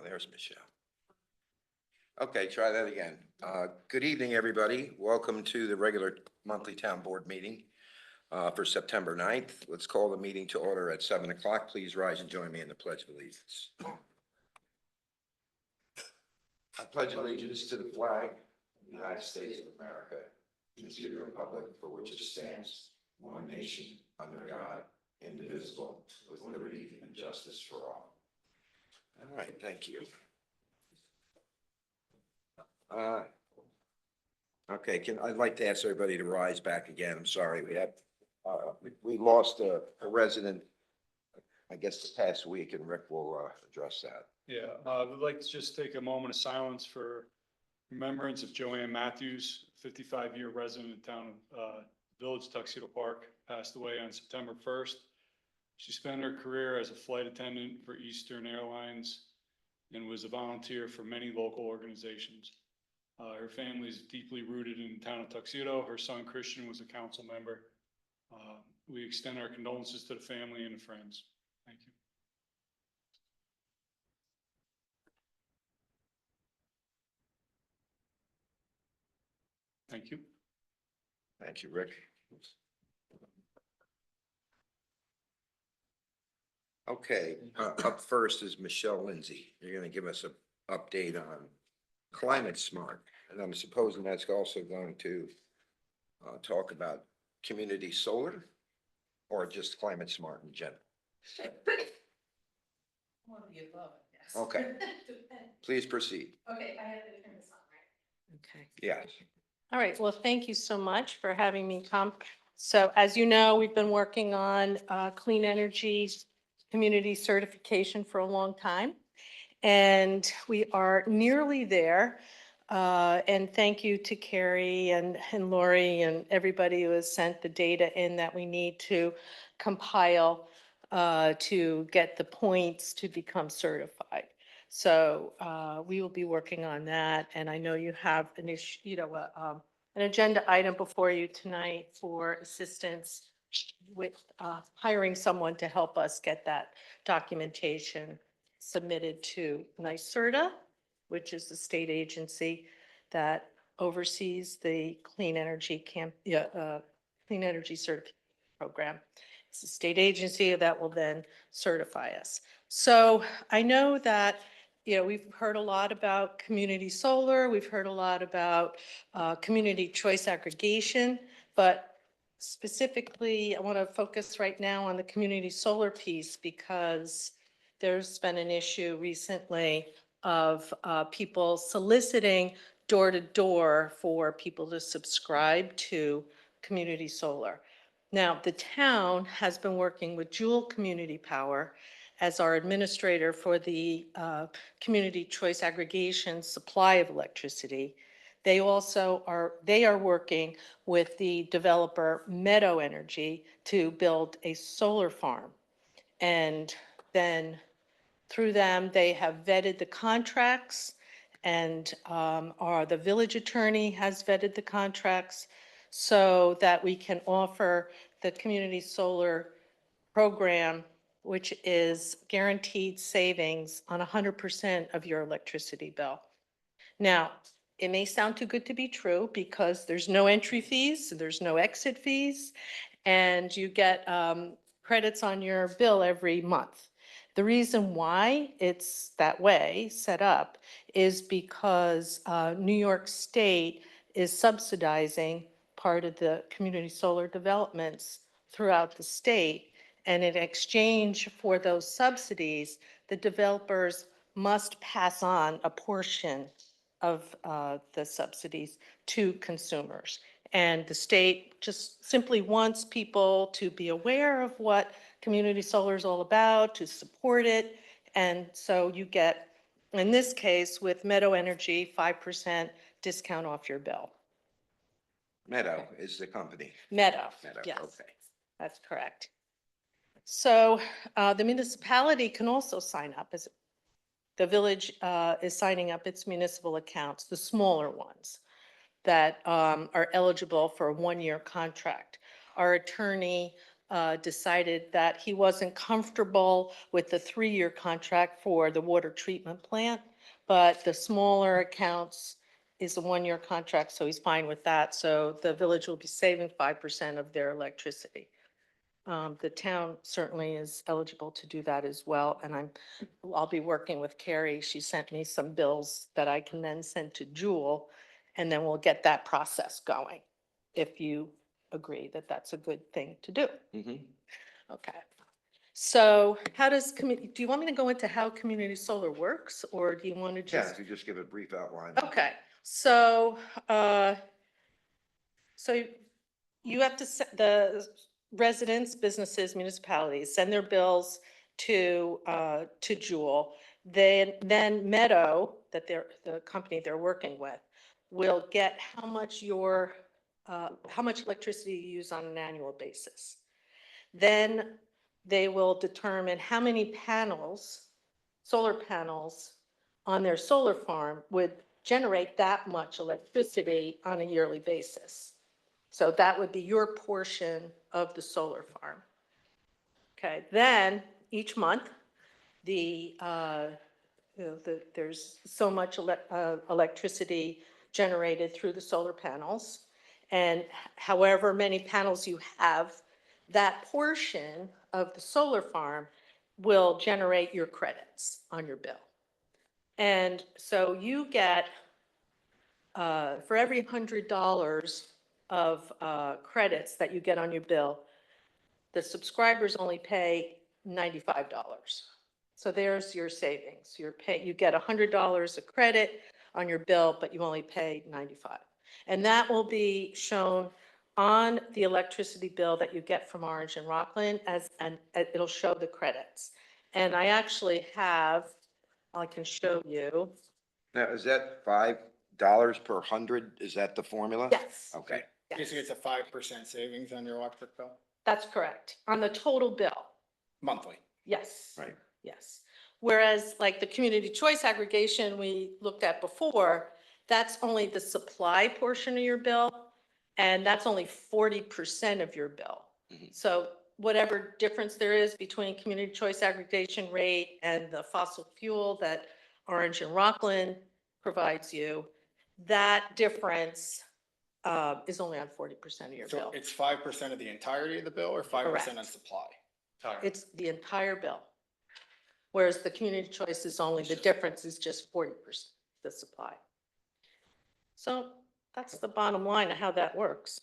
there's Michelle. Okay, try that again. Good evening, everybody. Welcome to the regular monthly town board meeting for September 9th. Let's call the meeting to order at 7 o'clock. Please rise and join me in the Pledge of Allegiance. I pledge allegiance to the flag of the United States of America and to the republic for which it stands, one nation, under God, indivisible, with liberty and justice for all. All right, thank you. Okay, I'd like to ask everybody to rise back again. I'm sorry, we lost a resident, I guess, the past week, and Rick will address that. Yeah, we'd like to just take a moment of silence for remembrance of Joanne Matthews, 55-year resident of town Village Tuxedo Park, passed away on September 1st. She spent her career as a flight attendant for Eastern Airlines and was a volunteer for many local organizations. Her family is deeply rooted in the town of Tuxedo. Her son Christian was a council member. We extend our condolences to the family and the friends. Thank you. Thank you. Thank you, Rick. Okay, up first is Michelle Lindsay. You're going to give us an update on Climate Smart, and I'm supposing that's also going to talk about community solar or just Climate Smart in general. One of the above, yes. Okay. Please proceed. Okay, I have to turn this on, right? Okay. Yes. All right, well, thank you so much for having me come. So as you know, we've been working on clean energy community certification for a long time. And we are nearly there. And thank you to Carrie and Lori and everybody who has sent the data in that we need to compile to get the points to become certified. So we will be working on that. And I know you have an issue, an agenda item before you tonight for assistance with hiring someone to help us get that documentation submitted to NYSERDA, which is the state agency that oversees the clean energy clean energy certification program. It's a state agency that will then certify us. So I know that, we've heard a lot about community solar. We've heard a lot about community choice aggregation, but specifically, I want to focus right now on the community solar piece because there's been an issue recently of people soliciting door to door for people to subscribe to community solar. Now, the town has been working with Jewel Community Power as our administrator for the community choice aggregation supply of electricity. They also are working with the developer Meadow Energy to build a solar farm. And then through them, they have vetted the contracts, and the village attorney has vetted the contracts so that we can offer the community solar program, which is guaranteed savings on 100% of your electricity bill. Now, it may sound too good to be true because there's no entry fees, there's no exit fees, and you get credits on your bill every month. The reason why it's that way set up is because New York State is subsidizing part of the community solar developments throughout the state. And in exchange for those subsidies, the developers must pass on a portion of the subsidies to consumers. And the state just simply wants people to be aware of what community solar is all about, to support it. And so you get, in this case, with Meadow Energy, 5% discount off your bill. Meadow is the company. Meadow, Meadow, yes, okay. that's correct. So the municipality can also sign up. As the village is signing up its municipal accounts, the smaller ones that are eligible for a one-year contract. Our attorney decided that he wasn't comfortable with the 3-year contract for the water treatment plant, but the smaller accounts is a 1-year contract, so he's fine with that. So the village will be saving 5% of their electricity. The town certainly is eligible to do that as well, and I'll be working with Carrie. She sent me some bills that I can then send to Jewel, and then we'll get that process going, if you agree that that's a good thing to do. Mhm. Okay. So how does, do you want me to go into how community solar works, or do you want to Yeah, just? if you just give a brief outline. Okay, so, so you have to, the residents, businesses, municipalities send their bills to Jewel. Then Meadow, that the company they're working with, will get how much how much electricity you use on an annual basis. Then they will determine how many panels, solar panels on their solar farm would generate that much electricity on a yearly basis. So that would be your portion of the solar farm. Okay, then each month, there's so much electricity generated through the solar panels. And however many panels you have, that portion of the solar farm will generate your credits on your bill. And so you get, for every $100 of credits that you get on your bill, the subscribers only pay $95. So there's your savings. You get $100 of credit on your bill, but you only pay 95. And that will be shown on the electricity bill that you get from Orange and Rockland, and it'll show the credits. And I actually have, I can show you. Now, is that $5 per 100? Is that the formula? Yes. Okay. Yes. Basically, it's a 5% savings on your electric bill That's correct, on the total bill. monthly. Yes. Right. Yes. Whereas like the community choice aggregation we looked at before, that's only the supply portion of your bill, and that's only 40% of your bill. Mhm. So whatever difference there is between community choice aggregation rate and the fossil fuel that Orange and Rockland provides you, that difference is only on 40% of your So bill. it's 5% of the entirety of the bill or 5% on Correct. supply? It's the entire bill. Whereas the community choice is only, the difference is just 40% the supply. So that's the bottom line of how that works.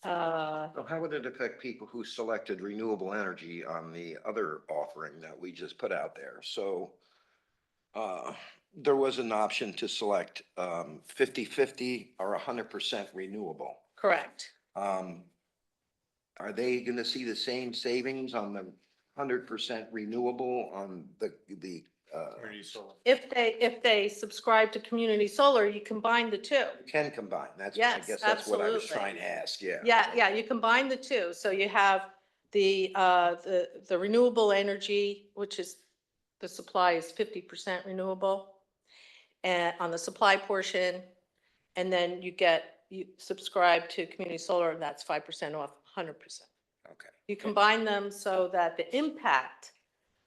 So how would it affect people who selected renewable energy on the other offering that we just put out there? So there was an option to select 50/50 or 100% renewable. Correct. Are they going to see the same savings on the 100% renewable on the If they subscribe to community solar, you combine the two. can combine? That's, I Yes, guess that's what I was absolutely. trying to ask, yeah. Yeah, you combine the two. So you have the renewable energy, which is, the supply is 50% renewable. And on the supply portion, and then you subscribe to community solar, and that's 5% off 100%. Okay. You combine them so that the impact,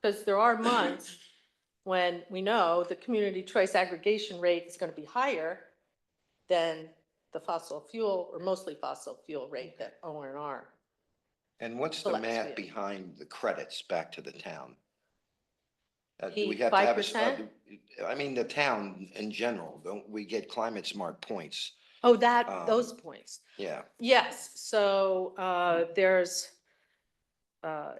because there are months when we know the community choice aggregation rate is going to be higher than the fossil fuel, or mostly fossil fuel rate that O&R. And what's the Selects math view. behind the credits back to the town? Do He- we have to have 5%? I mean, the town in general, don't we get climate smart points? Oh, Um, those points. Yeah, Yes, so there's,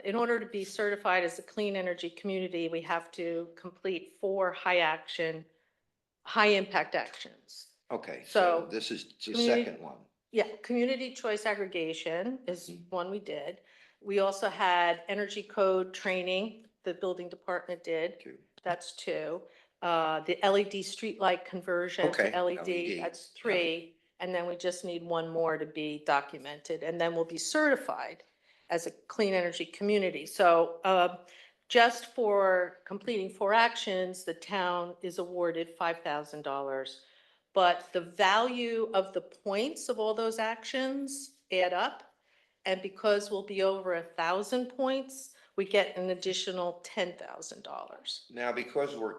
in order to be certified as a clean energy community, we have to complete 4 high impact actions. okay, So so this is the community- second one. Yeah, community choice aggregation is Mhm. one we did. We also had energy code training, the building department did. Two. That's 2. The LED streetlight conversion Okay, to LED, LED. that's 3. And then we just need 1 more to be documented, and then we'll be certified as a clean energy community. So just for completing 4 actions, the town is awarded $5,000. But the value of the points of all those actions add up. And because we'll be over 1,000 points, we get an additional $10,000. Now, because we're,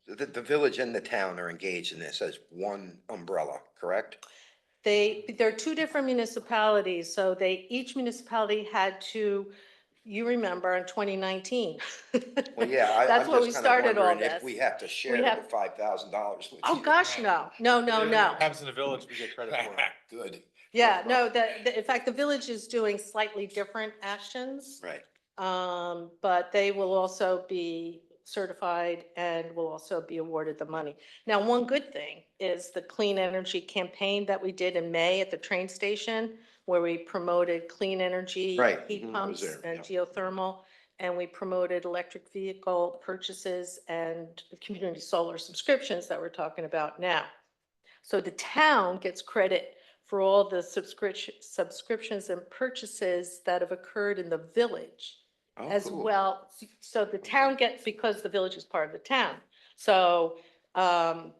the village and the town are engaged in this as one umbrella, correct? There are two different municipalities, so each municipality had to, you remember, in 2019. Well, yeah, That's I'm where we just kind of started all wondering if this. we have to share the have- $5,000 with Oh, you. gosh, no, no, no, no. Happens in the village, we get credit for it. Good, Yeah, no, in fact, the village is doing slightly different actions. right. But they will also be certified and will also be awarded the money. Now, one good thing is the clean energy campaign that we did in May at the train station, where we promoted clean energy, Right, heat I was pumps there, and yeah. geothermal, and we promoted electric vehicle purchases and community solar subscriptions that we're talking about now. So the town gets credit for all the subscriptions and purchases that have occurred in the village Oh, as cool. well. So the town gets, because the village is part of the town. So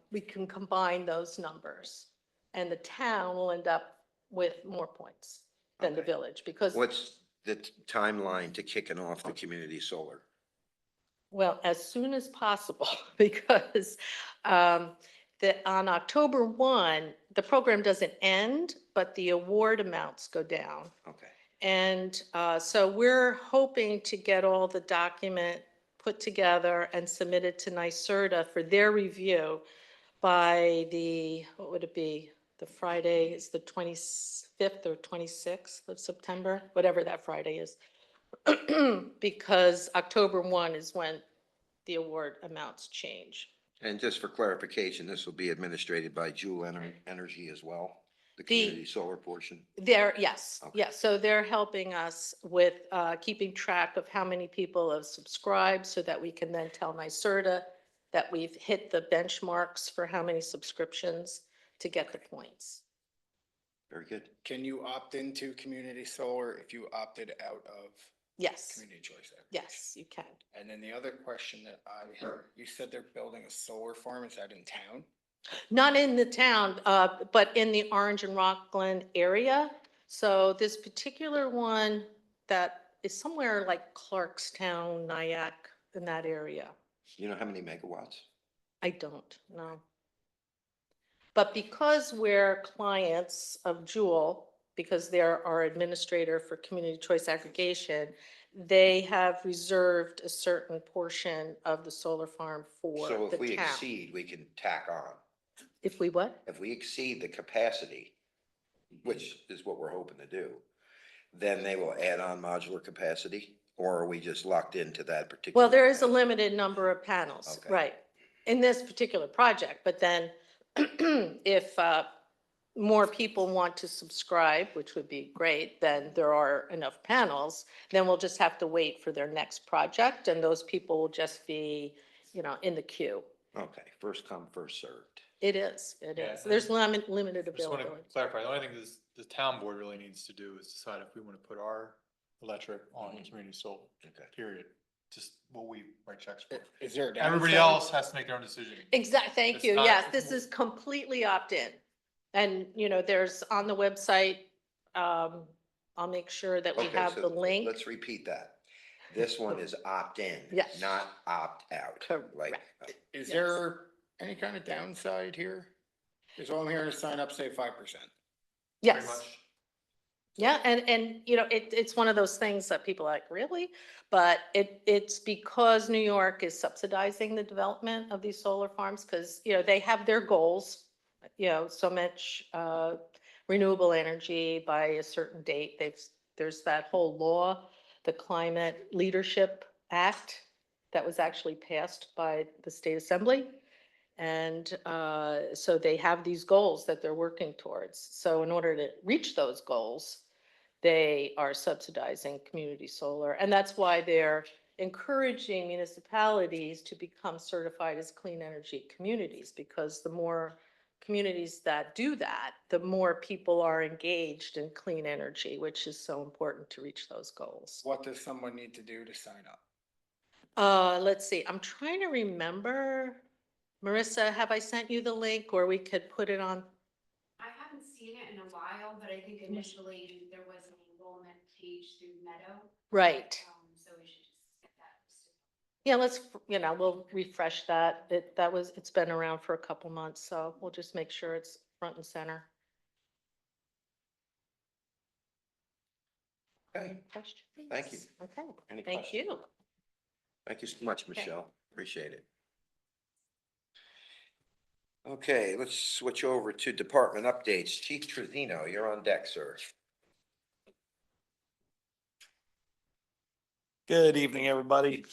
we can combine those numbers. And the town will end up with more points than the Okay. village because, What's the timeline to kicking off the community solar? well, as soon as possible, because on October 1, the program doesn't end, but the award amounts go down. Okay, And so we're hoping to get all the document put together and submitted to NYSERDA for their review by what would it be? The Friday is the 25th or 26th of September, whatever that Friday is. Because October 1 is when the award amounts change. and just for clarification, this will be administrated by Jewel Energy as well, the community solar portion? Yes, Okay. yes. So they're helping us with keeping track of how many people have subscribed so that we can then tell NYSERDA that we've hit the benchmarks for how many subscriptions to get the points. Very good. Can you opt into community solar if you opted out of Yes, community choice? yes, you can. And then the other question that I heard, you said they're building a solar farm. Is that in town? Not in the town, but in the Orange and Rockland area. So this particular one that is somewhere like Clarkstown, Nyack, in that area. You know how many megawatts? I don't know. But because we're clients of Jewel, because they're our administrator for community choice aggregation, they have reserved a certain portion of the solar farm for So if the we town. exceed, we can tack on. If we what? If we exceed the capacity, which is what we're hoping to do, then they will add on modular capacity? Or are we just locked into that particular? Well, there is a capacity? limited number of panels, Okay. right, in this particular project. But then if more people want to subscribe, which would be great, then there are enough panels, then we'll just have to wait for their next project, and those people will just be, in the queue. Okay, first come, first served. It is, it Yeah, is. There's limited I just want to availability. clarify, the only thing this, the town board really needs to do is decide if we want to put our electric on Mhm. community solar, Okay. period. Just what we write checks for. Is there a Everybody downside? else has to make their own decision. Thank It's you. not- Yes, this is completely opt-in. And, there's on the website, I'll make sure that we Okay, have so the link. let's repeat that. This one is opt-in. Yes. Not opt-out. Like, Correct. Is Yes. there any kind of downside here? Because all I'm hearing is sign up, say 5%. Pretty Yes. much. Yeah, and it's one of those things that people are like, really? But it's because New York is subsidizing the development of these solar farms because, they have their goals. So much renewable energy by a certain date. There's that whole law, the Climate Leadership Act, that was actually passed by the state assembly. And so they have these goals that they're working towards. So in order to reach those goals, they are subsidizing community solar. And that's why they're encouraging municipalities to become certified as clean energy communities, because the more communities that do that, the more people are engaged in clean energy, which is so important to reach those goals. What does someone need to do to sign up? Let's see, I'm trying to remember. Marissa, have I sent you the link, or we could put it on? I haven't seen it in a while, but I think initially there was a Meadow. Right. So we should just get that listed. Yeah, let's, we'll refresh that. It's been around for a couple months, so we'll just make sure it's front and center. Okay, Any questions? Thank you. Okay, Any thank questions? you. Thank you so much, Michelle. Appreciate it. Okay, let's switch over to department updates. Chief Trevino, you're on deck, sir. Good evening, everybody.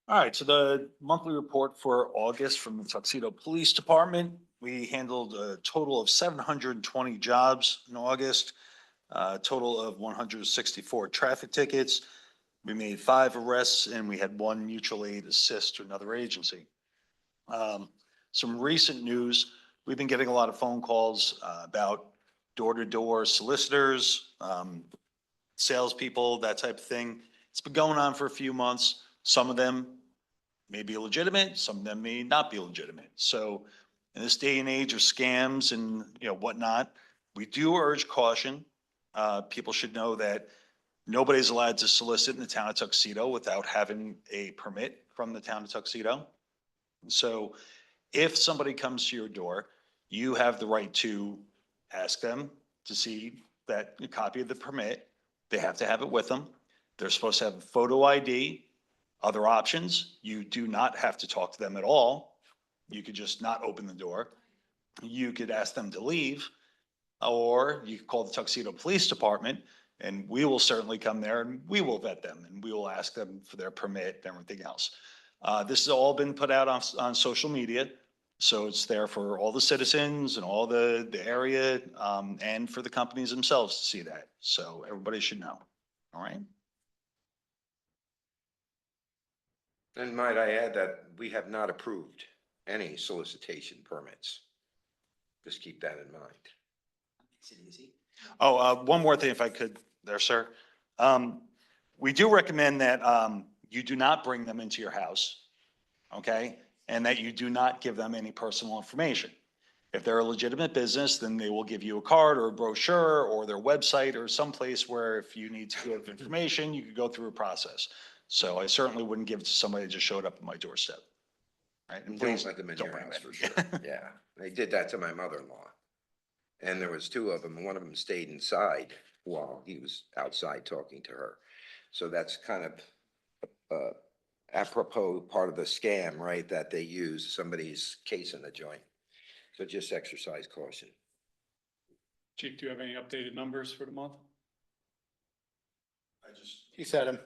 All right, so the monthly report for August from the Tuxedo Police Department, we handled a total of 720 jobs in August, a total of 164 traffic tickets. We made 5 arrests and we had 1 mutual aid assist to another agency. Some recent news, we've been getting a lot of phone calls about door-to-door solicitors, salespeople, that type of thing. It's been going on for a few months. Some of them may be legitimate, some of them may not be legitimate. So in this day and age of scams and, whatnot, we do urge caution. People should know that nobody's allowed to solicit in the town of Tuxedo without having a permit from the town of Tuxedo. So if somebody comes to your door, you have the right to ask them to see that a copy of the permit. They have to have it with them. They're supposed to have a photo ID. Other options, you do not have to talk to them at all. You could just not open the door. You could ask them to leave, or you could call the Tuxedo Police Department, and we will certainly come there and we will vet them and we will ask them for their permit and everything else. This has all been put out on social media. So it's there for all the citizens and all the area, and for the companies themselves to see that. So everybody should know. All right. And might I add that we have not approved any solicitation permits. Just keep that in mind. Makes it easy. Oh, one more thing if I could there, sir. We do recommend that, you do not bring them into your house. Okay? And that you do not give them any personal information. If they're a legitimate business, then they will give you a card or a brochure or their website or someplace where if you need to give information, you could go through a process. So I certainly wouldn't give it to somebody that just showed up at my doorstep. Right? And Don't please let them in don't your bring house them for in. sure. Yeah, they did that to my mother-in-law. And there was 2 of them, and one of them stayed inside while he was outside talking to her. So that's kind of apropos part of the scam, right, that they use somebody's case in the joint. So just exercise caution. Chief, do you have any updated numbers for the month? He said him.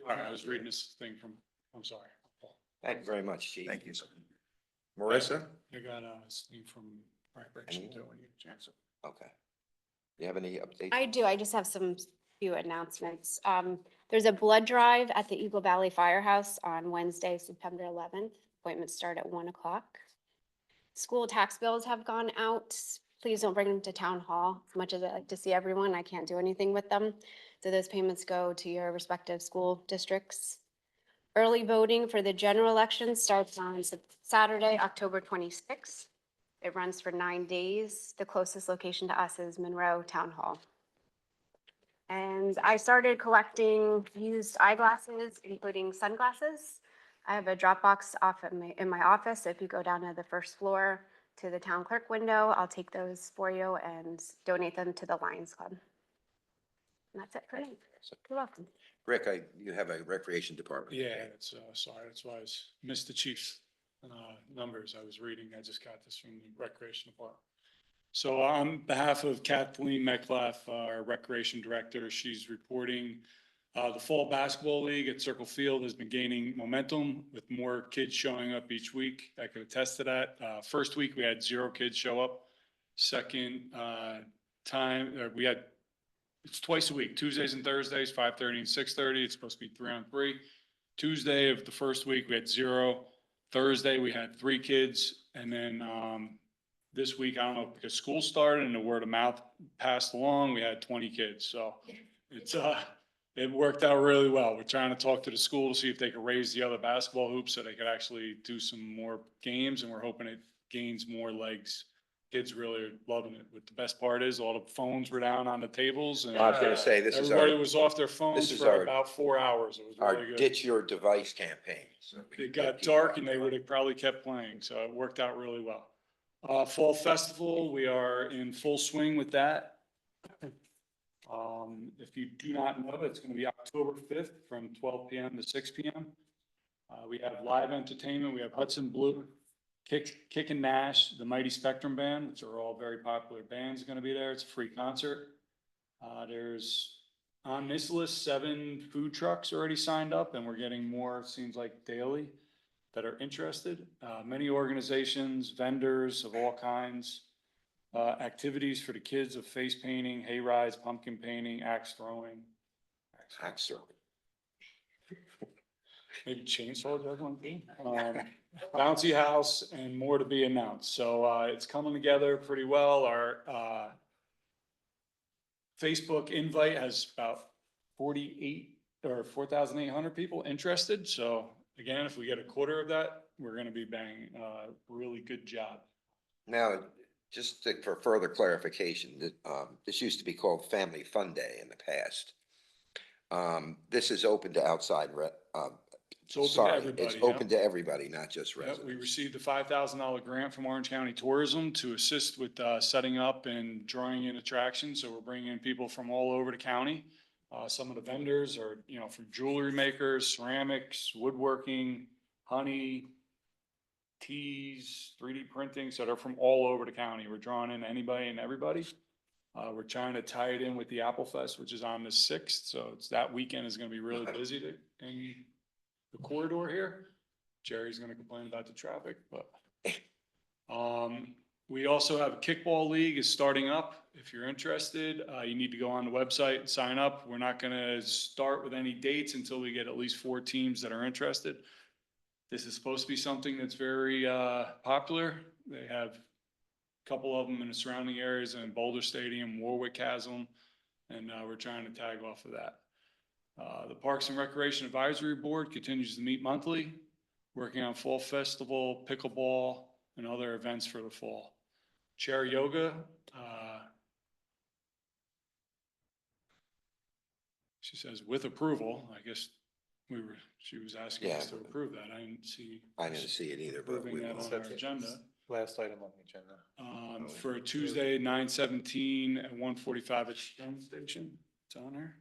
All right, I was reading this thing from, I'm sorry. Thank you very much, Chief. Thank you, sir. Marissa? I got this thing from Recreation too, when you get a chance. Okay. You have any updates? I do. I just have some few announcements. There's a blood drive at the Eagle Valley Firehouse on Wednesday, September 11th. Appointments start at 1 o'clock. School tax bills have gone out. Please don't bring them to town hall. As much as I like to see everyone, I can't do anything with them. So those payments go to your respective school districts. Early voting for the general election starts on Saturday, October 26th. It runs for 9 days. The closest location to us is Monroe Town Hall. And I started collecting used eyeglasses, including sunglasses. I have a drop box off in my office. If you go down to the first floor to the town clerk window, I'll take those for you and donate them to the Lions Club. And that's it for me. You're welcome. Rick, you have a recreation department. Yeah, that's, sorry, that's why I missed the chief's, numbers I was reading. I just got this from the Recreation Department. So on behalf of Kathleen Metcalf, our Recreation Director, she's reporting, the Fall Basketball League at Circle Field has been gaining momentum with more kids showing up each week. I could attest to that. First week, we had 0 kids show up. Second, time, it's twice a week, Tuesdays and Thursdays, 5:30 and 6:30. It's supposed to be 3-on-3. Tuesday of the first week, we had 0. Thursday, we had 3 kids. And then this week, I don't know, because school started and the word of mouth passed along, we had 20 kids. So it's, it worked out really well. We're trying to talk to the school to see if they could raise the other basketball hoops so they could actually do some more games. And we're hoping it gains more legs Kids really are loving it. But the best part is all the phones were down on the tables and I was gonna say, this is everybody our, was off their phones is for our- about 4 hours. It was our really good. ditch your device campaign. So we It can got keep dark on and they going. would have probably kept playing, so it worked out really well. Fall Festival, we are in full swing with that. If you do not know, it's gonna be October 5th from 12 PM to 6 PM. We have live entertainment, we have Hudson Blue, Kick and Nash, the Mighty Spectrum Band, which are all very popular bands, gonna be there. It's a free concert. There's, on this list, 7 food trucks already signed up, and we're getting more, seems like daily, that are interested. Many organizations, vendors of all kinds, activities for the kids of face painting, hay rides, pumpkin painting, axe throwing. Axe throwing. Maybe chainsaw juggling too. Bouncy house and more to be announced. So, it's coming together pretty well. Our, Facebook invite has about 48 or 4,800 people interested. So again, if we get a quarter of that, we're gonna be banging, really good job. Now, just for further clarification, this used to be called Family Fun Day in the past. This is open to outside, It's open to sorry, everybody. it's yep. open to everybody, not just Yep, residents. we received a $5,000 grant from Orange County Tourism to assist with setting up and drawing in attractions. So we're bringing in people from all over the county. Some of the vendors are, from jewelry makers, ceramics, woodworking, honey, teas, 3D printing. So they're from all over the county. We're drawing in anybody and everybody. We're trying to tie it in with the Apple Fest, which is on the 6th. So it's that weekend is going to be really busy in the corridor here. Jerry's gonna complain about the traffic, but. We also have a kickball league is starting up. If you're interested, you need to go on the website and sign up. We're not gonna start with any dates until we get at least 4 teams that are interested. This is supposed to be something that's very, popular. They have a couple of them in the surrounding areas in Boulder Stadium, Warwick has them, and, we're trying to tag off of that. The Parks and Recreation Advisory Board continues to meet monthly, working on Fall Festival, pickleball, and other events for the fall. Chair Yoga, she says with approval, I guess she was asking us to Yeah. approve that. I didn't see. I didn't see it either, but Approving we that will. on our agenda. Last item on the agenda. For Tuesday, 9/17 at 1:45 at the train station. It's on there.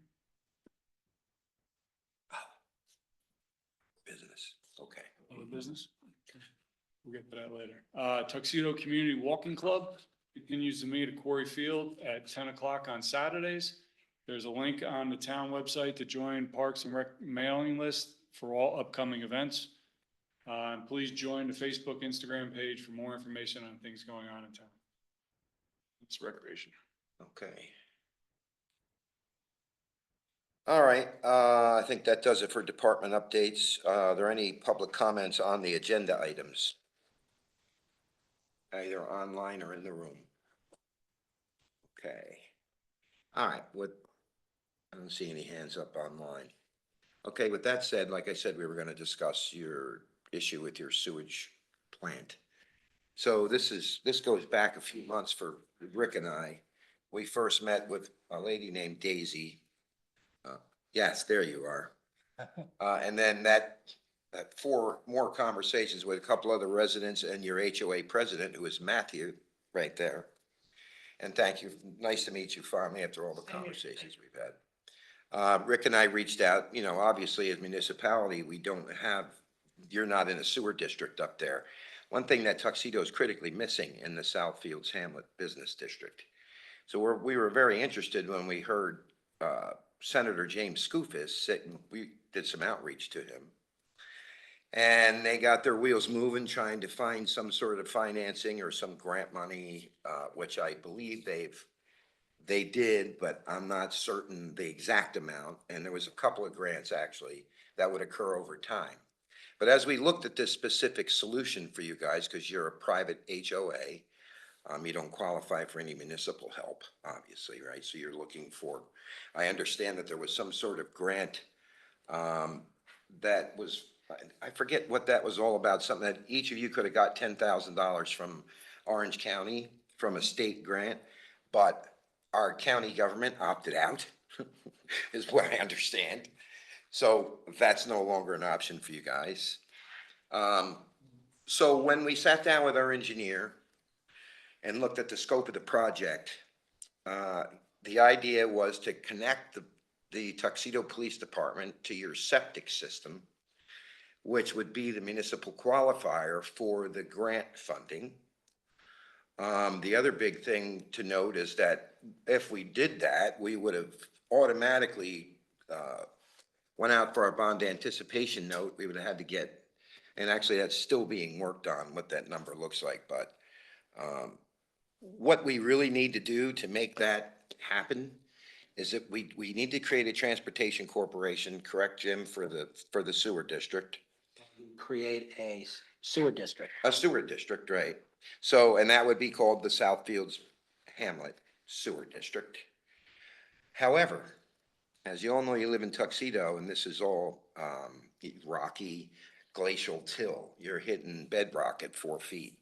Business, okay. Other business? We'll get to that later. Tuxedo Community Walking Club continues to meet at Quarry Field at 10 o'clock on Saturdays. There's a link on the town website to join Parks and Rec mailing list for all upcoming events. And please join the Facebook, Instagram page for more information on things going on in town. It's recreation. Okay. All right, I think that does it for department updates. Are there any public comments on the agenda items? Either online or in the room? Okay. All right, I don't see any hands up online. Okay, with that said, like I said, we were gonna discuss your issue with your sewage plant. So this goes back a few months for Rick and I. We first met with a lady named Daisy. Yes, there you are. And then that 4 more conversations with a couple other residents and your HOA president, who is Matthew, right there. And thank you. Nice to meet you finally after all the conversations we've had. Rick and I reached out, obviously as municipality, you're not in a sewer district up there. One thing that Tuxedo is critically missing in the Southfields Hamlet Business District. So we were very interested when we heard, Senator James Skoufis we did some outreach to him. And they got their wheels moving, trying to find some sort of financing or some grant money, which I believe they did, but I'm not certain the exact amount. And there was a couple of grants actually that would occur over time. But as we looked at this specific solution for you guys, because you're a private HOA, you don't qualify for any municipal help, obviously, right? So you're looking for, I understand that there was some sort of grant that was, I forget what that was all about, something that each of you could have got $10,000 from Orange County from a state grant, but our county government opted out, is what I understand. So that's no longer an option for you guys. So when we sat down with our engineer and looked at the scope of the project, the idea was to connect the Tuxedo Police Department to your septic system, which would be the municipal qualifier for the grant funding. The other big thing to note is that if we did that, we would have automatically went out for our bond anticipation note. We would have had to get, and actually that's still being worked on, what that number looks like, but what we really need to do to make that happen is that we need to create a transportation corporation, correct, Jim, for the sewer district? Create a sewer district. A sewer district, right? So, and that would be called the Southfields Hamlet Sewer District. However, as you all know, you live in Tuxedo, and this is all rocky, glacial till. You're hitting bedrock at 4 feet.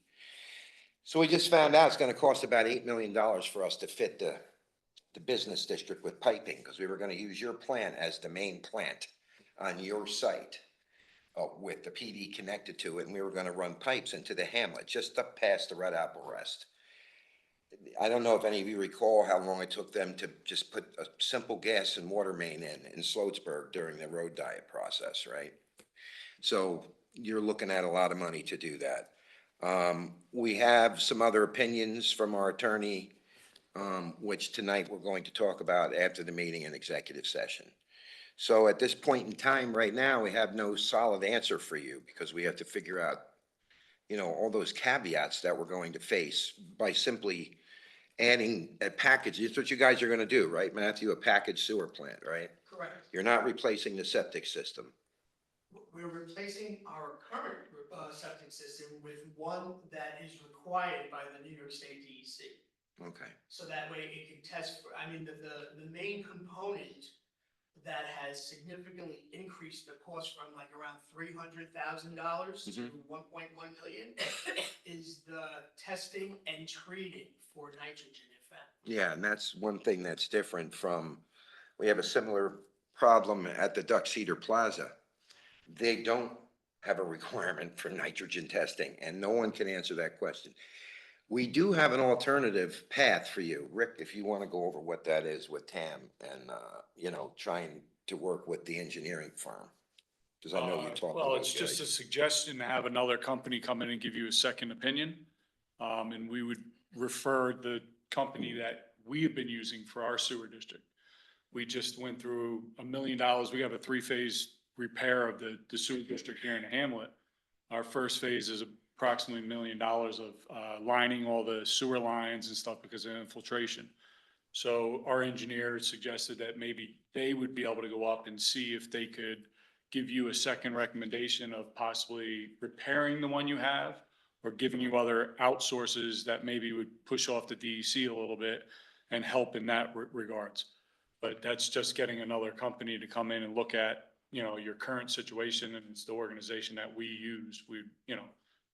So we just found out it's gonna cost about $8 million for us to fit the business district with piping, because we were gonna use your plant as the main plant on your site with the PD connected to it, and we were gonna run pipes into the hamlet, just up past the Red Apple Rest. I don't know if any of you recall how long it took them to just put a simple gas and water main in Sloatsburg during the road diet process, right? So you're looking at a lot of money to do that. We have some other opinions from our attorney, which tonight we're going to talk about after the meeting in executive session. So at this point in time, right now, we have no solid answer for you, because we have to figure out, you know, all those caveats that we're going to face by simply adding a package. It's what you guys are gonna do, right, Matthew? A package sewer plant, right? Correct. You're not replacing the septic system. We're replacing our current septic system with one that is required by the New York State DEC. Okay. So that way it can test for, I mean, the main component that has significantly increased the cost from like around $300,000 to 1.1 million is the testing and treating for nitrogen effect. Yeah, and that's one thing that's different from, we have a similar problem at the Duck Cedar Plaza. They don't have a requirement for nitrogen testing, and no one can answer that question. We do have an alternative path for you. Rick, if you want to go over what that is with TAM and, you know, trying to work with the engineering firm. Because I know you talked. Well, it's just a suggestion to have another company come in and give you a second opinion. And we would refer the company that we have been using for our sewer district. We just went through $1 million. We have a 3-phase repair of the sewer district here in Hamlet. Our first phase is approximately $1 million of lining all the sewer lines and stuff because of infiltration. So our engineer suggested that maybe they would be able to go up and see if they could give you a second recommendation of possibly repairing the one you have, or giving you other outsources that maybe would push off the DEC a little bit and help in that regards. But that's just getting another company to come in and look at, you know, your current situation, and it's the organization that we use. We, you know,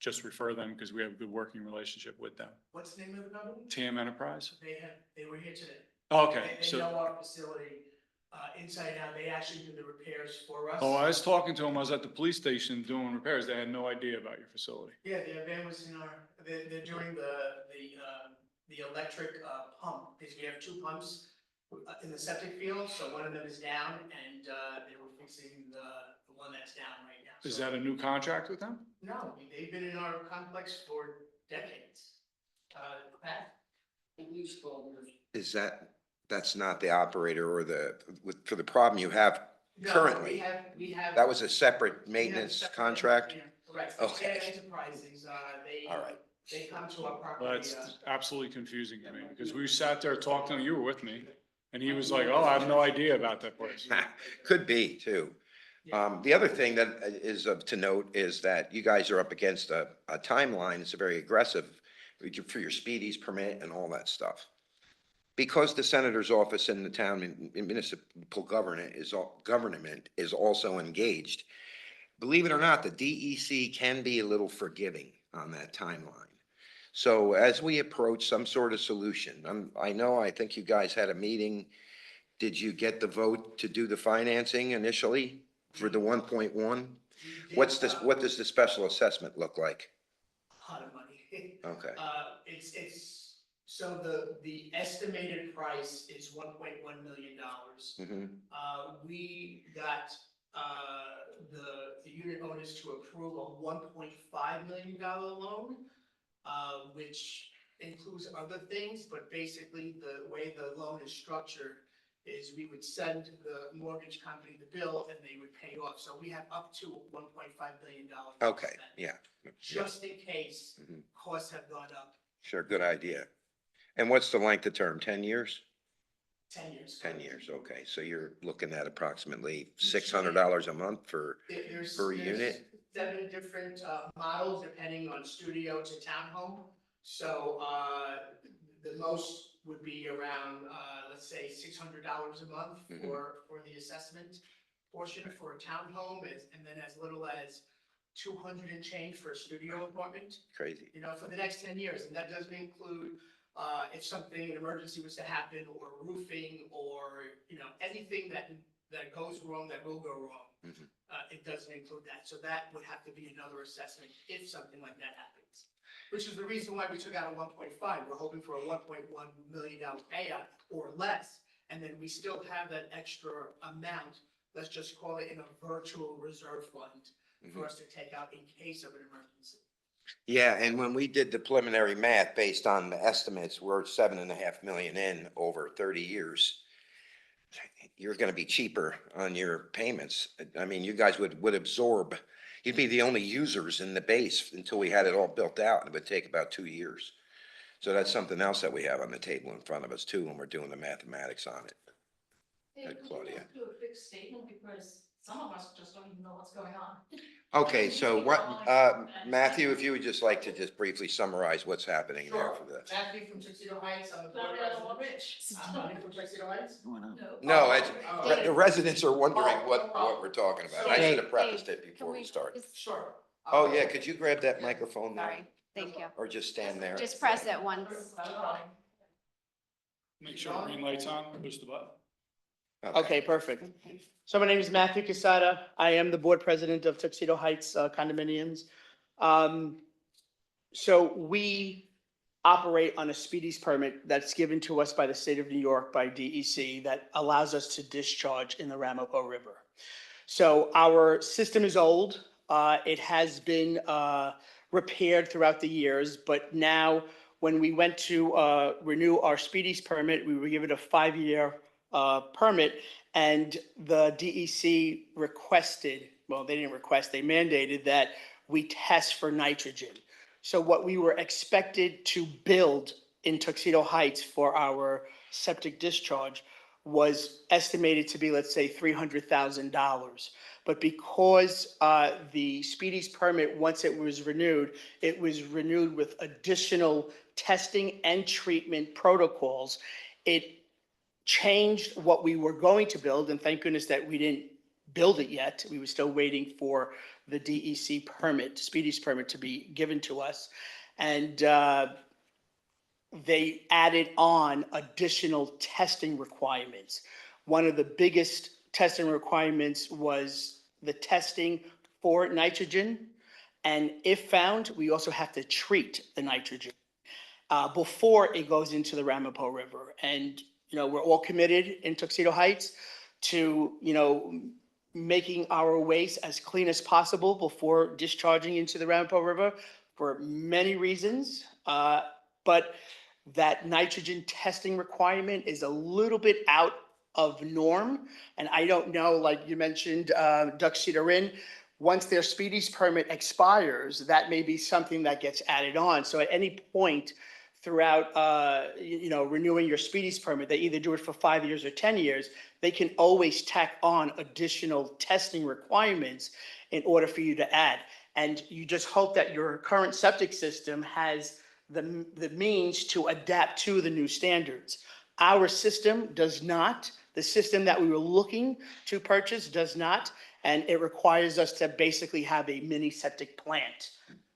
just refer them because we have a good working relationship with them. What's the name of the company? TAM Enterprise? They were here today. Okay, They so, know our facility inside out. They actually do the repairs for us. oh, I was talking to them. I was at the police station doing repairs. They had no idea about your facility. Yeah, the van was in our, they're doing the electric pump, because we have 2 pumps in the septic field, so one of them is down, and they were fixing the one that's down right now. Is So- that a new contract with them? No, they've been in our complex for decades. Pat? Is that's not the operator or for the problem you have No, currently? we have. That was a separate we have maintenance separate- contract? yeah, Correct. Okay. Jan Enterprises, All right. they come to our Well, property. that's absolutely confusing to me because we sat there talking, you were with me, and he was like, oh, I have no idea about that place. Could be too. The other thing that is to note is that you guys are up against a timeline. It's a very aggressive for your speedies permit and all that stuff. Because the senator's office in the town municipal government is also engaged. Believe it or not, the DEC can be a little forgiving on that timeline. So as we approach some sort of solution, I think you guys had a meeting. Did you get the vote to do the financing initially for the 1.1? We did, What does the special assessment look like? a lot of money. Okay, So the estimated price is $1.1 million. hmm, We got, the unit owners to approve a $1.5 million loan, which includes other things, but basically the way the loan is structured is we would send the mortgage company the bill and they would pay off. So we have up to $1.5 million. okay, yeah, yeah, Just in case Mhm. costs have gone up sure, good idea. And what's the length of term, 10 years? 10 years. 10 years, okay, so you're looking at approximately $600 a month for, There's per unit? 7 different models depending on studio to townhome. So the most would be around, let's say, $600 a month Mhm. for the assessment portion for a townhome, and then as little as 200 and change for a studio apartment. Crazy. You know, for the next 10 years, and that doesn't include if something, an emergency was to happen, or roofing, or, you know, anything that goes wrong, that will go wrong. Mhm. It doesn't include that, so that would have to be another assessment if something like that happens. Which is the reason why we took out a 1.5, we're hoping for a $1.1 million payout or less, and then we still have that extra amount, let's just call it in a virtual reserve fund, for us to take out in case of an emergency. Yeah, and when we did the preliminary math based on the estimates, we're 7.5 million in over 30 years. You're gonna be cheaper on your payments. I mean, you guys would absorb, you'd be the only users in the base until we had it all built out, and it would take about 2 years. So that's something else that we have on the table in front of us too, when we're doing the mathematics on it. Hey, Right, could you Claudia. just do a quick statement, because some of us just don't even know what's going on. Okay, so what, Matthew, if you would just like to just briefly summarize what's happening there Sure. for the. Matthew from Tuxedo Heights, I'm the board Claudia, president. Rich. Matthew from Tuxedo Heights? No. No, it's, Dave. the residents are wondering Oh, what we're talking about. I should have prefaced it before we start. Sure. Oh, yeah, could you grab that microphone there? Sorry, thank you. Or just stand there? Just press it once. Make sure the green light's on, push the button. Okay, perfect. So my name is Matthew Casada. I am the board president of Tuxedo Heights condominiums. So we operate on a speedies permit that's given to us by the state of New York, by DEC, that allows us to discharge in the Ramapo River. So our system is old. It has been repaired throughout the years, but now when we went to renew our speedies permit, we were given a 5-year permit, and the DEC requested, well, they didn't request, they mandated that we test for nitrogen. So what we were expected to build in Tuxedo Heights for our septic discharge was estimated to be, let's say, $300,000. But because the speedies permit, once it was renewed with additional testing and treatment protocols. It changed what we were going to build, and thank goodness that we didn't build it yet. We were still waiting for the DEC permit, speedies permit, to be given to us. And they added on additional testing requirements. One of the biggest testing requirements was the testing for nitrogen. And if found, we also have to treat the nitrogen before it goes into the Ramapo River. And, you know, we're all committed in Tuxedo Heights to, you know, making our waste as clean as possible before discharging into the Ramapo River for many reasons. But that nitrogen testing requirement is a little bit out of norm. And I don't know, like you mentioned, Tuxedo Inn, once their speedies permit expires, that may be something that gets added on. So at any point throughout, renewing your speedies permit, they either do it for 5 years or 10 years, they can always tack on additional testing requirements in order for you to add. And you just hope that your current septic system has the means to adapt to the new standards. Our system does not. The system that we were looking to purchase does not, and it requires us to basically have a mini septic plant.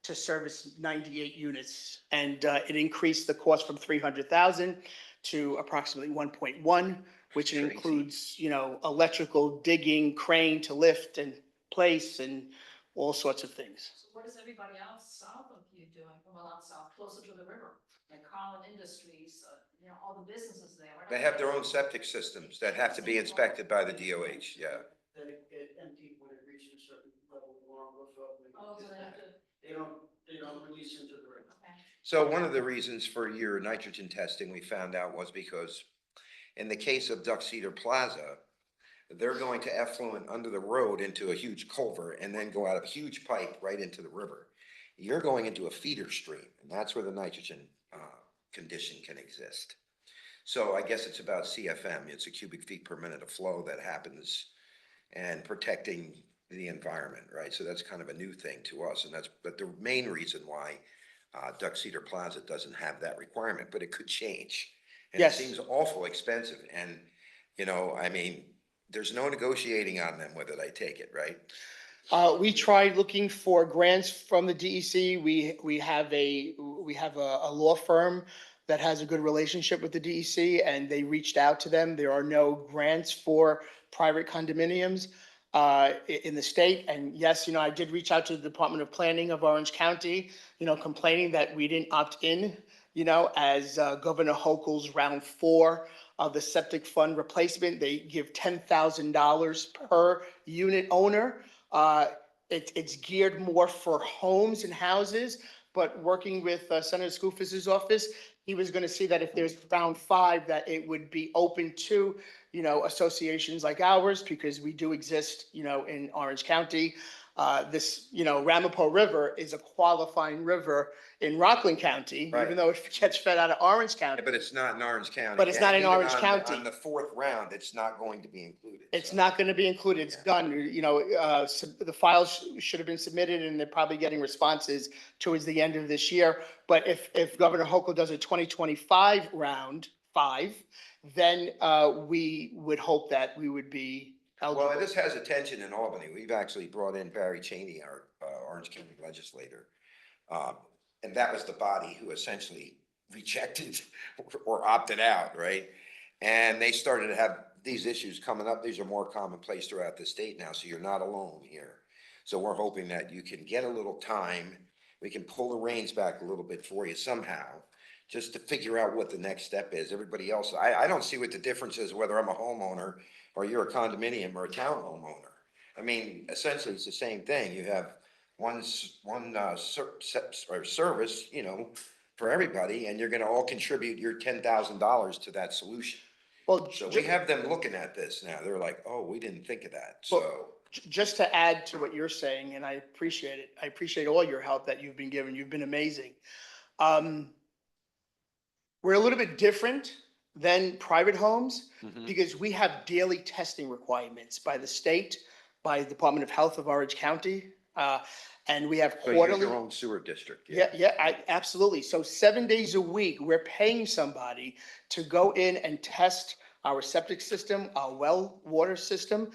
to service 98 units. And it increased the cost from 300,000 to approximately 1.1, which Crazy. includes, you know, electrical digging, crane to lift and place and all sorts of things. So what is everybody else south of you doing? Well, not south, closer to the river, like Carlin Industries, you know, all the businesses there. What They are have their own septic systems that have to be inspected by the DOH, yeah. That it get emptied when it reaches a certain level along with. Oh, so they have to, They don't release into the river. okay. So one of the reasons for your nitrogen testing, we found out, was because in the case of Duck Cedar Plaza, they're going to effluent under the road into a huge culvert and then go out of a huge pipe right into the river. You're going into a feeder stream, and that's where the nitrogen condition can exist. So I guess it's about CFM, it's a cubic feet per minute of flow that happens, and protecting the environment, right? So that's kind of a new thing to us, and that's, but the main reason why Duck Cedar Plaza doesn't have that requirement, but it could change. And it Yes. seems awful expensive, and, you know, I mean, there's no negotiating on them with it, I take it, right? We tried looking for grants from the DEC. We have a law firm that has a good relationship with the DEC, and they reached out to them. There are no grants for private condominiums in the state. And yes, you know, I did reach out to the Department of Planning of Orange County, you know, complaining that we didn't opt in, you know, as Governor Hochul's round 4 of the septic fund replacement. They give $10,000 per unit owner. It's geared more for homes and houses, but working with Senator Skoufis's office, he was gonna see that if there's round 5, that it would be open to, you know, associations like ours, because we do exist, you know, in Orange County. This, you know, Ramapo River is a qualifying river in Rockland County, Right. even though it gets fed out of Orange County. Yeah, but it's not in Orange County. But it's not in And even Orange County. On the 4th round, it's not going to be included. It's so. not gonna be included, it's done, you know, the files should have been submitted and they're probably getting responses towards the end of this year. But if Governor Hochul does a 2025 round 5, then we would hope that we would be eligible. Well, this has attention in Albany. We've actually brought in Barry Cheney, our Orange County legislator. And that was the body who essentially rejected or opted out, right? And they started to have these issues coming up. These are more commonplace throughout the state now, so you're not alone here. So we're hoping that you can get a little time. We can pull the reins back a little bit for you somehow, just to figure out what the next step is. Everybody else, I don't see what the difference is, whether I'm a homeowner or you're a condominium or a town homeowner. I mean, essentially, it's the same thing. You have one service, you know, for everybody, and you're gonna all contribute your $10,000 to that solution. Well, So we have them looking at this now. They're like, oh, we didn't think of that, Well, so. just to add to what you're saying, and I appreciate it, I appreciate all your help that you've been given, you've been amazing. We're a little bit different than private homes because we have daily testing requirements by the state, by the Department of Health of Orange County, and we have So you're quarterly. your own sewer district. Absolutely. So 7 days a week, we're paying somebody to go in and test our septic system, our well water system.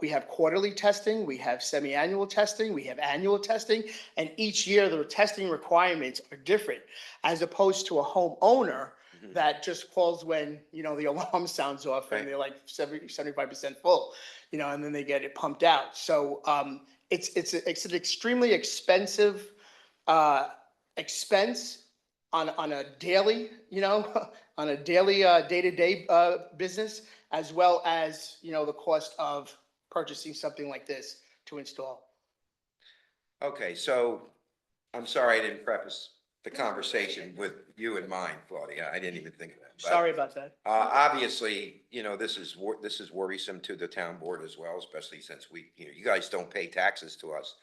We have quarterly testing, we have semi-annual testing, we have annual testing, and each year the testing requirements are different, as opposed to a homeowner that just calls when, you know, the alarm sounds off and Right. they're like 75% full, you know, and then they get it pumped out. So, it's an extremely expensive expense on a daily, you know, on a daily day-to-day business, as well as, you know, the cost of purchasing something like this to install. Okay, so I'm sorry I didn't preface the conversation with you in mind, Claudia. I didn't even think of that. But, Sorry about that. obviously, you know, this is worrisome to the town board as well, especially since you guys don't pay taxes to us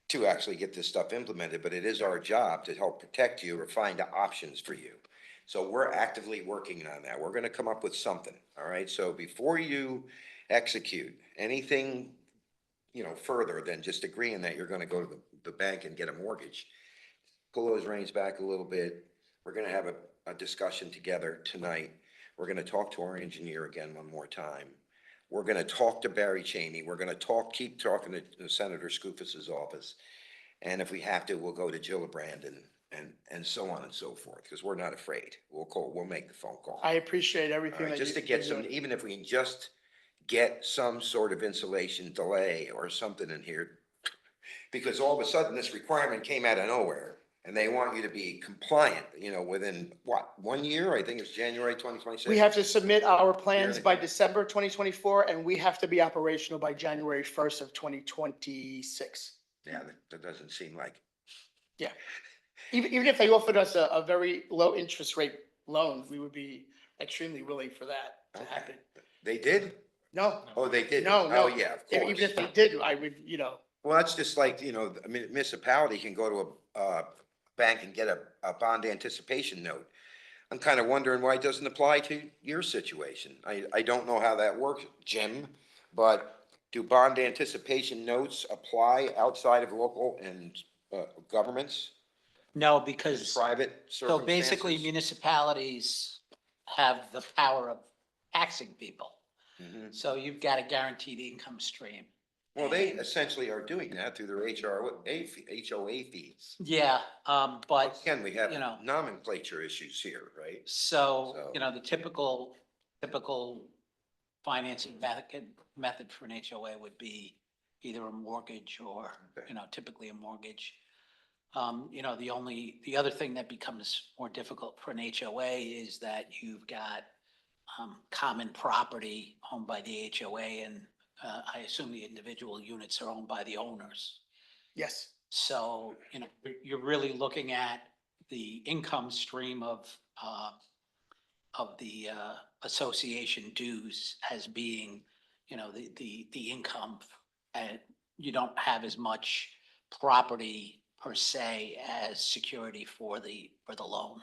to actually get this stuff implemented, but it is our job to help protect you or find options for you. So we're actively working on that. We're gonna come up with something, all right? So before you execute anything, you know, further than just agreeing that you're gonna go to the bank and get a mortgage, pull those reins back a little bit. We're gonna have a discussion together tonight. We're gonna talk to our engineer again one more time. We're gonna talk to Barry Cheney. We're gonna keep talking to Senator Skoufis's office. And if we have to, we'll go to Gillibrand and so on and so forth, because we're not afraid. We'll make the phone call. I appreciate All everything right, that just to you've get been some, doing. even if we can just get some sort of insulation delay or something in here. Because all of a sudden, this requirement came out of nowhere, and they want you to be compliant, within what, 1 year? I think it's January 2026. We have to submit our plans Yearly. by December 2024, and we have to be operational by January 1st of 2026. Yeah, that doesn't seem like, Even if they offered us a very low interest rate loan, we would be extremely willing for that to Okay. happen. they did? No, Oh, they did? no, no. Oh, yeah, of Even course. if they did, I would, Well, that's just like, a municipality can go to a bank and get a bond anticipation note. I'm kind of wondering why it doesn't apply to your situation. I don't know how that works, Jim, but do bond anticipation notes apply outside of local and governments, No, because, private so basically circumstances? municipalities have the power of taxing people. Mhm. So you've got a guaranteed income stream. Well, they essentially are doing that through their HOA fees. Yeah, but, Again, we have you know. nomenclature issues here, right? so, So- the typical financing method for an HOA would be either a mortgage or, Okay. typically a mortgage. The other thing that becomes more difficult for an HOA is that you've got common property owned by the HOA, and I assume the individual units are owned by the owners. yes. So, you're really looking at the income stream of the association dues as being, the income. And you don't have as much property per se as security for the loan.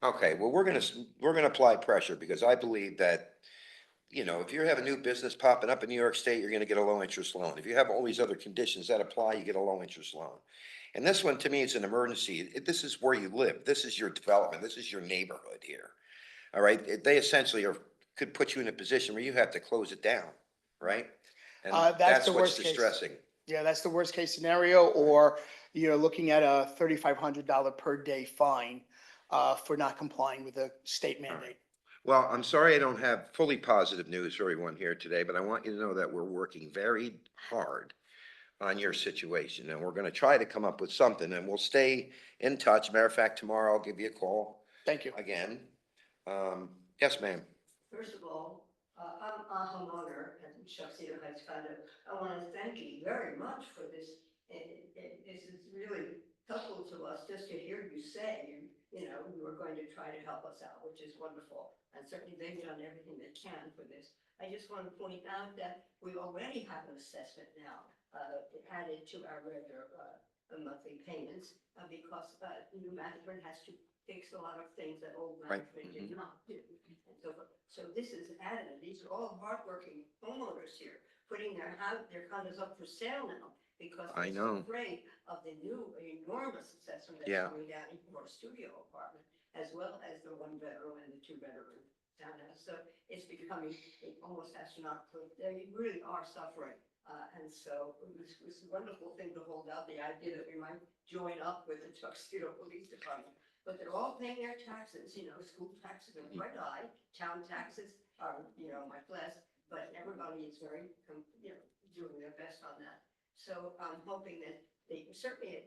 Okay, well, we're gonna apply pressure because I believe that, if you have a new business popping up in New York State, you're gonna get a low interest loan. If you have all these other conditions that apply, you get a low interest loan. And this one, to me, is an emergency. This is where you live. This is your development. This is your neighborhood here. All right, they essentially could put you in a position where you have to close it down, right? And That's that's the what's worst case. distressing. Yeah, that's the worst case scenario, or you're looking at a $3,500 per day fine for not complying with the state mandate. Well, I'm sorry I don't have fully positive news for everyone here today, but I want you to know that we're working very hard on your situation, and we're gonna try to come up with something, and we'll stay in touch. Matter of fact, tomorrow I'll give you a call Thank you. again. Yes, ma'am. First of all, I'm a homeowner in Tuxedo Heights condo. I want to thank you very much for this. This is really helpful to us just to hear you say, you are going to try to help us out, which is wonderful. And certainly they've done everything they can for this. I just want to point out that we already have an assessment now added to our regular monthly payments because new management has to fix a lot of things that old Right. management did not do. And so forth. So this is added. These are all hardworking homeowners here, putting their condos up for sale now because I they're know. so afraid of the new enormous assessment that's Yeah. coming down into our studio apartment, as well as the 1 bedroom and the 2 bedroom townhouse. So it's becoming almost astronomical. They really are suffering. And so it was a wonderful thing to hold out the idea that we might join up with the Tuxedo Police Department. But they're all paying their taxes, school taxes are quite high, town taxes are, much less, but everybody is very, doing their best on that. So I'm hoping that certainly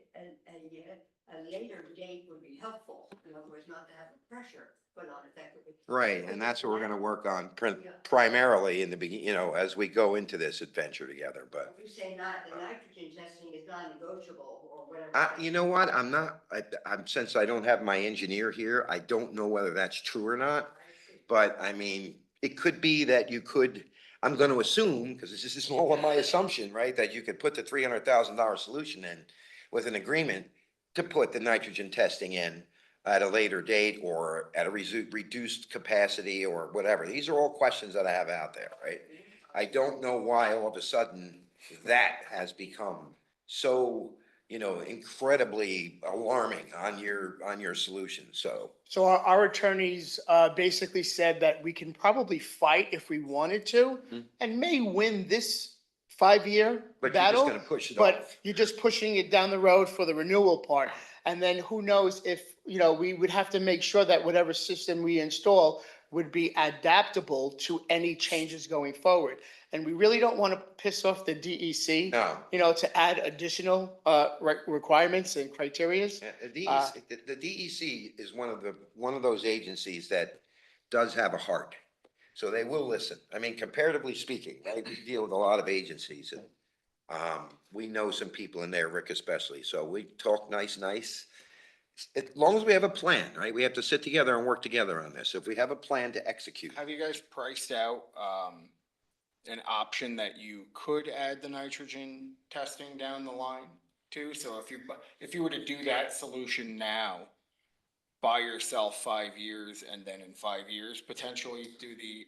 a later date would be helpful, in other words, not to have the pressure, but not effectively. Right, and that's what we're gonna work on primarily in the beginning, as we go into this adventure together, but. You say the nitrogen testing is non-negotiable or whatever. You know what, since I don't have my engineer here, I don't know whether that's true or not. But I mean, it could be that I'm gonna assume, because this is all of my assumption, right? That you could put the $300,000 solution in with an agreement to put the nitrogen testing in at a later date or at a reduced capacity or whatever. These are all questions that I have out there, right? I don't know why all of a sudden that has become so, incredibly alarming on your solution, so. So our attorneys basically said that we can probably fight if we wanted to Mhm. and may win this 5-year But you're just battle. gonna push it But off. you're just pushing it down the road for the renewal part. And then who knows if, we would have to make sure that whatever system we install would be adaptable to any changes going forward. And we really don't want to piss off the DEC, No. to add additional, requirements and criterias. Yeah, the DEC is one of those agencies that does have a heart. So they will listen. I mean, comparatively speaking, right, we deal with a lot of agencies and, we know some people in there, Rick especially, so we talk nice. As long as we have a plan, right? We have to sit together and work together on this. If we have a plan to execute. Have you guys priced out, an option that you could add the nitrogen testing down the line too? So if you were to do that solution now, buy yourself 5 years and then in 5 years potentially do the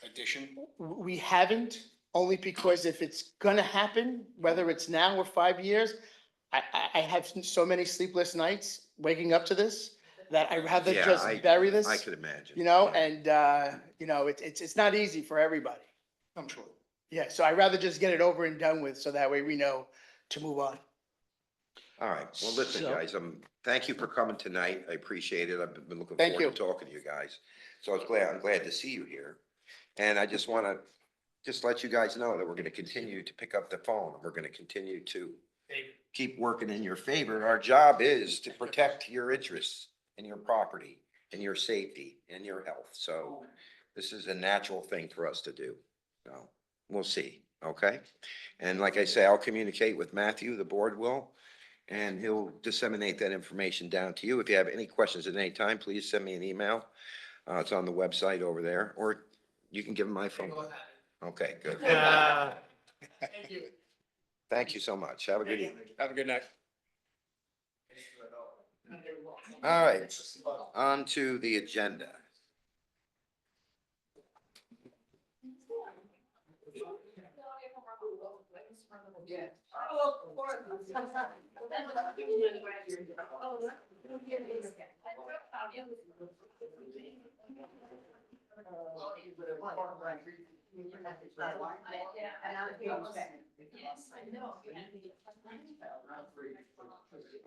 addition? We haven't, only because if it's gonna happen, whether it's now or 5 years, I have so many sleepless nights waking up to this that I'd rather Yeah, just bury this. I could imagine. It's not easy for everybody. I'm sure. Yeah, so I'd rather just get it over and done with, so that way we know to move on. All right, well, listen, So- guys, thank you for coming tonight. I appreciate it. I've been looking Thank forward to you. talking to you guys. So I'm glad to see you here. And I just want to let you guys know that we're going to continue to pick up the phone. We're going to continue to keep working in your favor. Our job is to protect your interests and your property and your safety and your health. So this is a natural thing for us to do. So we'll see, okay? And like I say, I'll communicate with Matthew, the board will, and he'll disseminate that information down to you. If you have any questions at any time, please send me an email. It's on the website over there, or you can give him my phone. Okay, good. Thank you. Thank you so much. Have a good evening. Have a good night. All right, on to the agenda.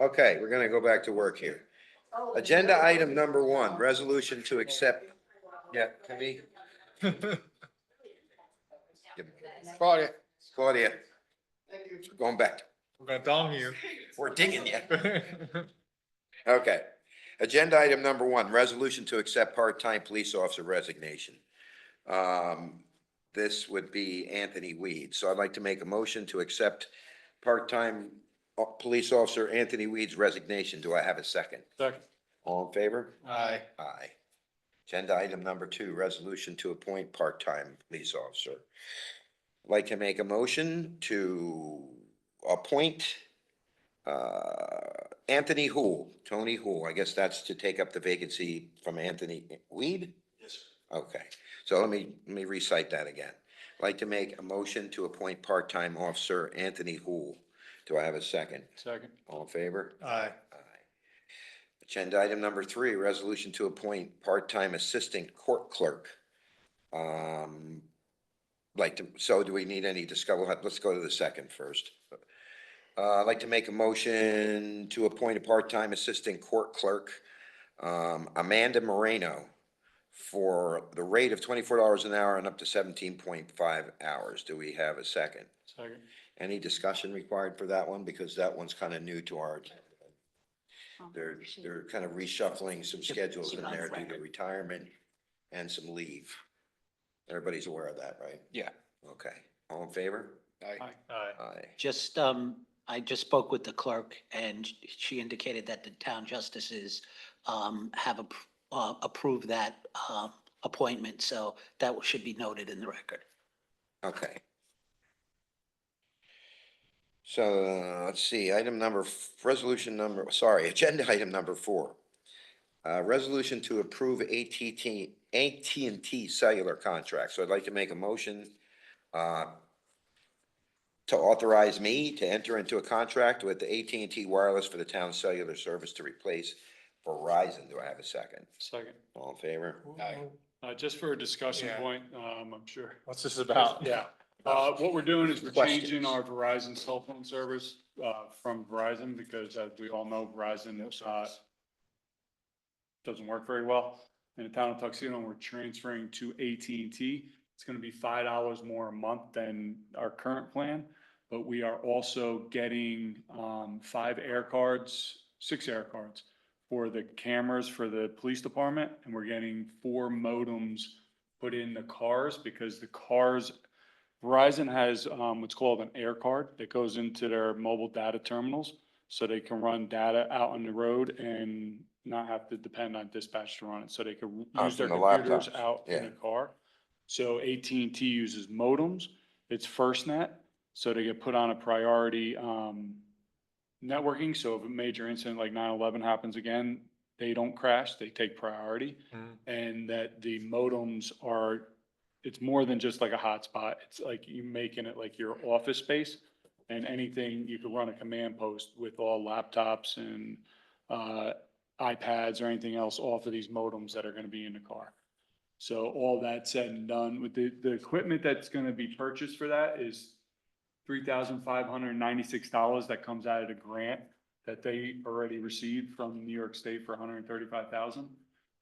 Okay, we're gonna go back to work here. Agenda item number 1, resolution to accept. Yeah, can we? Claudia. Claudia, going back. We're gonna dong you. We're digging you. Okay. Agenda item number 1, resolution to accept part-time police officer resignation. This would be Anthony Weed. So I'd like to make a motion to accept part-time police officer Anthony Weed's resignation. Do I have a second? Second. All in favor? Aye. Aye. Agenda item number 2, resolution to appoint part-time police officer. I'd like to make a motion to appoint Anthony Hool, Tony Hool. I guess that's to take up the vacancy from Anthony Weed? Yes. Okay, so let me recite that again. I'd like to make a motion to appoint part-time officer Anthony Hool. Do I have a second? Second. All in favor? Aye. Aye. Agenda item number 3, resolution to appoint part-time assistant court clerk. So do we need any discussion? Let's go to the second first. I'd like to make a motion to appoint a part-time assistant court clerk, Amanda Moreno, for the rate of $24 an hour and up to 17.5 hours. Do we have a second? Second. Any discussion required for that one? Because that one's kind of new to our, they're kind of reshuffling some schedules in there due to retirement and some leave. Everybody's aware of that, right? Yeah. Okay, all in favor? Aye. Aye. Aye. Just, I just spoke with the clerk and she indicated that the town justices, have approved that, appointment. So that should be noted in the record. Okay. So, let's see, agenda item number 4. Resolution to approve AT&T cellular contract. So I'd like to make a motion, to authorize me to enter into a contract with the AT&T Wireless for the town cellular service to replace Verizon. Do I have a second? Second. All in favor? Aye. Just for a discussion Yeah. point, I'm sure. What's this about? Yeah, What we're doing is we're Questions. changing our Verizon cell phone service, from Verizon, because as we all know, Verizon, doesn't work very well in the town of Tuxedo, and we're transferring to AT&T. It's gonna be $5 more a month than our current plan, but we are also getting, 6 air cards for the cameras for the police department, and we're getting 4 modems put in the cars, because the cars, Verizon has, what's called an air card that goes into their mobile data terminals, so they can run data out on the road and not have to depend on dispatch to run it, so they can use their from the computers laptops, out in yeah. the car. So AT&T uses modems, it's FirstNet, so they get put on a priority, networking, so if a major incident like 9/11 happens again, they don't crash, they take priority. And that the modems are, it's more than just like a hotspot, it's like you making it like your office space. And anything, you can run a command post with all laptops and, iPads or anything else off of these modems that are gonna be in the car. So all that said and done, with the equipment that's gonna be purchased for that is $3,596 that comes out of the grant that they already received from New York State for $135,000.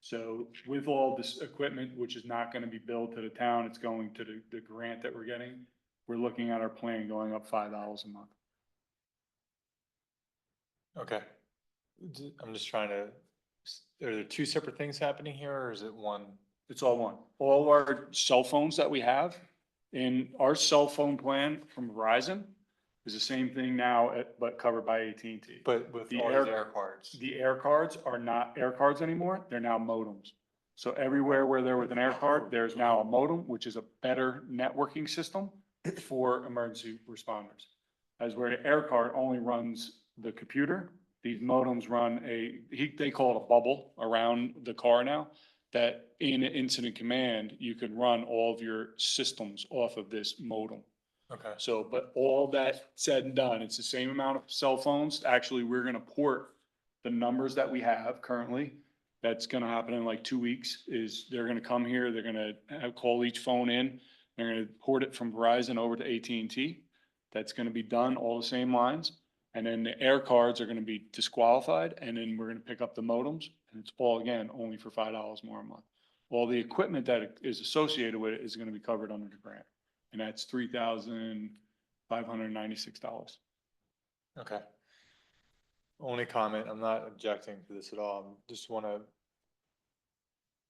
So with all this equipment, which is not gonna be billed to the town, it's going to the grant that we're getting. We're looking at our plan going up $5 a month. Okay. I'm just trying to, are there two separate things happening here, or is it one? It's all one. All our cell phones that we have in our cell phone plan from Verizon is the same thing now, but covered by AT&T. But with The all air- these air cards? The air cards are not air cards anymore. They're now modems. So everywhere where there was an air card, there's now a modem, which is a better networking system for emergency responders. As where the air card only runs the computer, these modems run they call it a bubble around the car now, that in incident command, you can run all of your systems off of this modem. Okay. So, but all that said and done, it's the same amount of cell phones. Actually, we're gonna port the numbers that we have currently. That's gonna happen in like 2 weeks, is they're gonna come here, they're gonna call each phone in. They're gonna port it from Verizon over to AT&T. That's gonna be done, all the same lines. And then the air cards are gonna be disqualified, and then we're gonna pick up the modems, and it's all, again, only for $5 more a month. All the equipment that is associated with it is gonna be covered under the grant, and that's $3,596. Okay. Only comment, I'm not objecting to this at all, just want to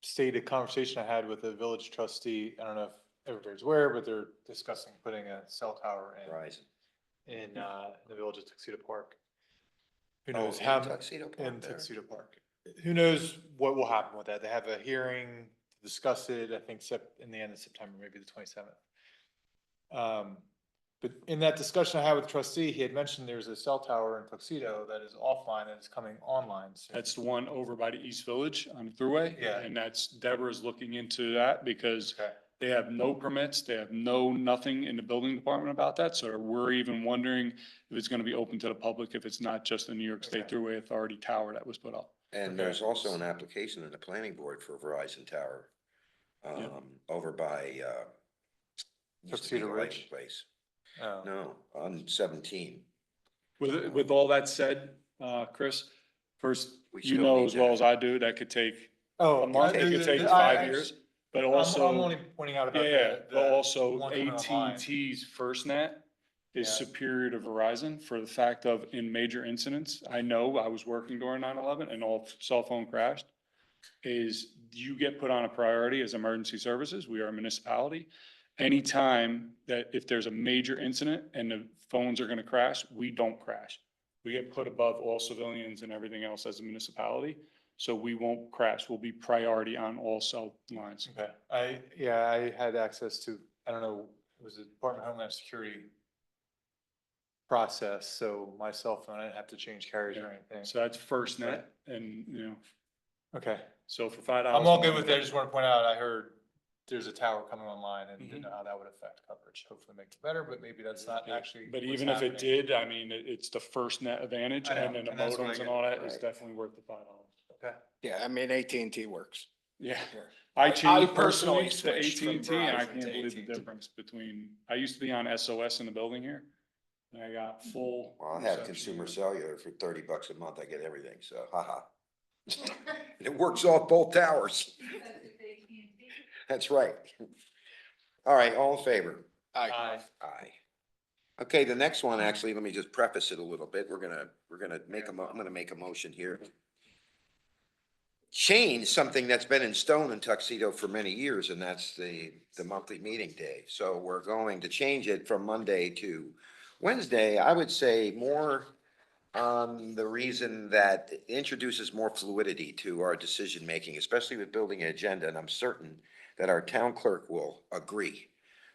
state a conversation I had with a village trustee. I don't know if everybody's aware, but they're discussing putting a cell tower Verizon. in the village of Tuxedo Park. Who Oh, knows in how, Tuxedo Park in there. Tuxedo Park. Who knows what will happen with that? They have a hearing to discuss it, I think, in the end of September, maybe the 27th. But in that discussion I had with the trustee, he had mentioned there's a cell tower in Tuxedo that is offline and is coming online soon. That's the one over by the East Village on the Thruway. Yeah. And that's, Deborah's looking into that because Okay. they have no permits, they have nothing in the building department about that. So we're even wondering if it's gonna be open to the public, if it's not just the New York State Okay. Thruway Authority tower that was put up. And there's also an application in the planning board for Verizon Tower, over by, used to be Tuxedo the Ridge? lighting place. Oh. No, on 17. With all that said, Chris, first, We you still know need as well that. as I do, that could take Oh. a month, it could take 5 years. But also. I'm only pointing out about Yeah, the. but also one coming online. AT&T's FirstNet is Yeah. superior to Verizon for the fact of in major incidents. I know I was working during 9/11 and all cell phone crashed. Is you get put on a priority as emergency services. We are a municipality. Anytime that if there's a major incident and the phones are gonna crash, we don't crash. We get put above all civilians and everything else as a municipality. So we won't crash. We'll be priority on all cell lines. Okay, I had access to, I don't know, it was the Department of Homeland Security process, so my cell phone, I didn't have to change carriers or anything. So that's FirstNet and, Okay, so for $5. I'm all good with that, I just want to point out, I heard there's a tower coming online and didn't know how that would affect coverage, hopefully make it better, but maybe that's not actually. But what's even if it happening. did, I mean, it's the FirstNet advantage I know, and then the and that's what I modems and get. all that is Right. definitely worth the $5. Okay, Yeah, I mean, AT&T works. Yeah. I I changed personally personally to switched from AT&T and I Verizon can't to believe the AT&T. difference between, I used to be on SOS in the building here. And I got full. Well, I have reception consumer here. cellular for $30 a month. I get everything, so haha. It works off both towers. That's right. All right, all in favor? Aye. Aye. Okay, the next one, actually, let me just preface it a little bit. We're gonna make I'm gonna make a motion here. Change something that's been in stone in Tuxedo for many years, and that's the monthly meeting day. So we're going to change it from Monday to Wednesday. I would say more on the reason that it introduces more fluidity to our decision-making, especially with building an agenda, and I'm certain that our town clerk will agree.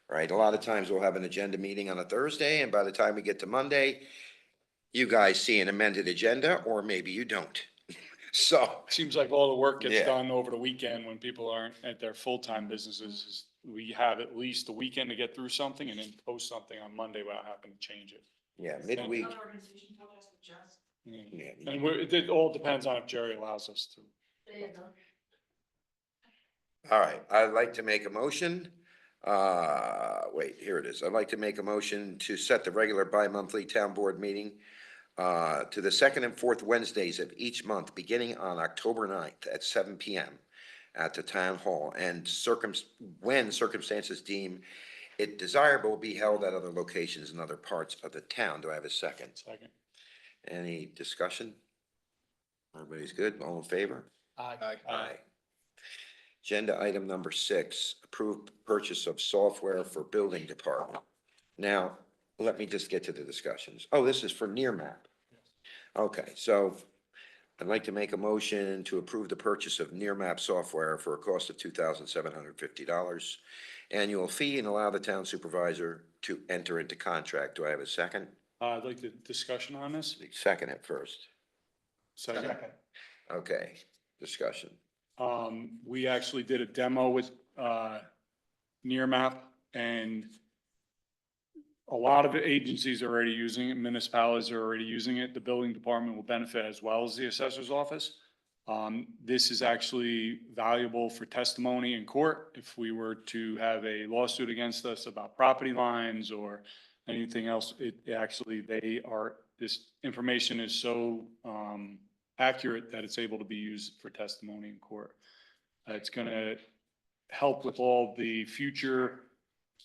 Right? A lot of times we'll have an agenda meeting on a Thursday, and by the time we get to Monday, you guys see an amended agenda, or maybe you don't. So, Seems like all the work gets Yeah. done over the weekend when people aren't at their full-time businesses. Is We have at least the weekend to get through something and then post something on Monday without having to change it. yeah, midweek, Another organization told us to just, yeah. And it all depends on if Jerry allows us to. there you go. All right, I'd like to make a motion. Wait, here it is. I'd like to make a motion to set the regular bi-monthly town board meeting to the second and fourth Wednesdays of each month, beginning on October 9th at 7 PM at the town hall, and when circumstances deem it desirable, be held at other locations in other parts of the town. Do I have a second? Second. Any discussion? Everybody's good? All in favor? Aye. Agenda item number 6, approved purchase of software for building department. Now, let me just get to the discussions. Oh, this is for Nearmap. Okay, so I'd like to make a motion to approve the purchase of Nearmap software for a cost of $2,750 annual fee and allow the town supervisor to enter into contract. Do I have a second? I'd like the discussion on this. Second it first. Second. Okay, discussion. We actually did a demo with, Nearmap, and a lot of agencies are already using it, municipalities are already using it. The building department will benefit as well as the assessor's office. This is actually valuable for testimony in court if we were to have a lawsuit against us about property lines or anything else. This information is so, accurate that it's able to be used for testimony in court. It's gonna help with all the future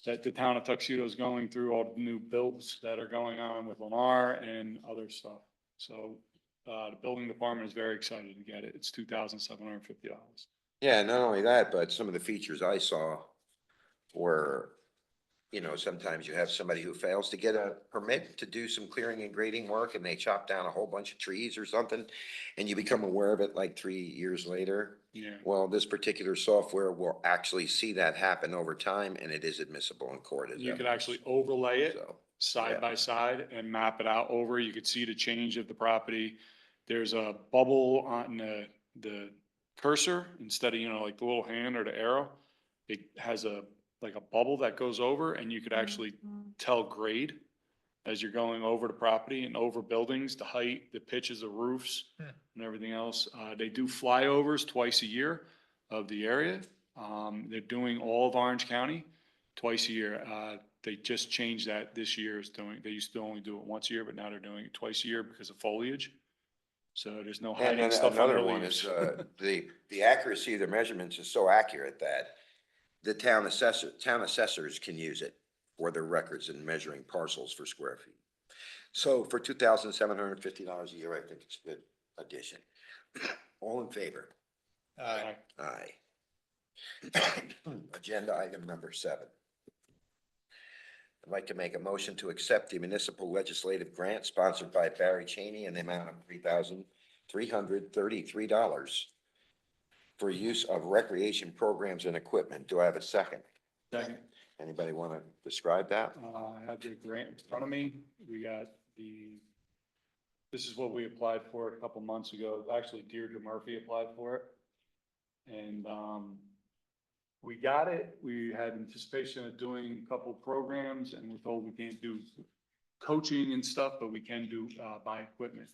that the town of Tuxedo is going through, all the new builds that are going on with Lennar and other stuff. So, the building department is very excited to get it. It's $2,750. Yeah, not only that, but some of the features I saw were, sometimes you have somebody who fails to get a permit to do some clearing and grading work and they chop down a whole bunch of trees or something, and you become aware of it like 3 years later. Yeah. Well, this particular software will actually see that happen over time, and it is admissible in court. as You could evidence. actually overlay it So, side yeah. by side and map it out over. You could see the change of the property. There's a bubble on the cursor instead of, like the little hand or the arrow. It has like a bubble that goes over, and you could actually tell grade as you're going over the property and over buildings, the height, the pitches of roofs and everything else. They do flyovers twice a year of the area. They're doing all of Orange County twice a year. They just changed that this year they used to only do it once a year, but now they're doing it twice a year because of foliage. So there's no And hiding then stuff under another one leaves. is, the accuracy of the measurements is so accurate that the town assessors can use it for their records in measuring parcels for square feet. So for $2,750 a year, I think it's a good addition. All in favor? Aye. Aye. Agenda item number 7. I'd like to make a motion to accept the municipal legislative grant sponsored by Barry Cheney in the amount of $3,333 for use of recreation programs and equipment. Do I have a second? Second. Anybody want to describe that? I have the grant in front of me. We got this is what we applied for a couple months ago. Actually, Deirdre Murphy applied for it. And, we got it. We had anticipation of doing a couple programs, and we're told we can't do coaching and stuff, but we can do, buy equipment.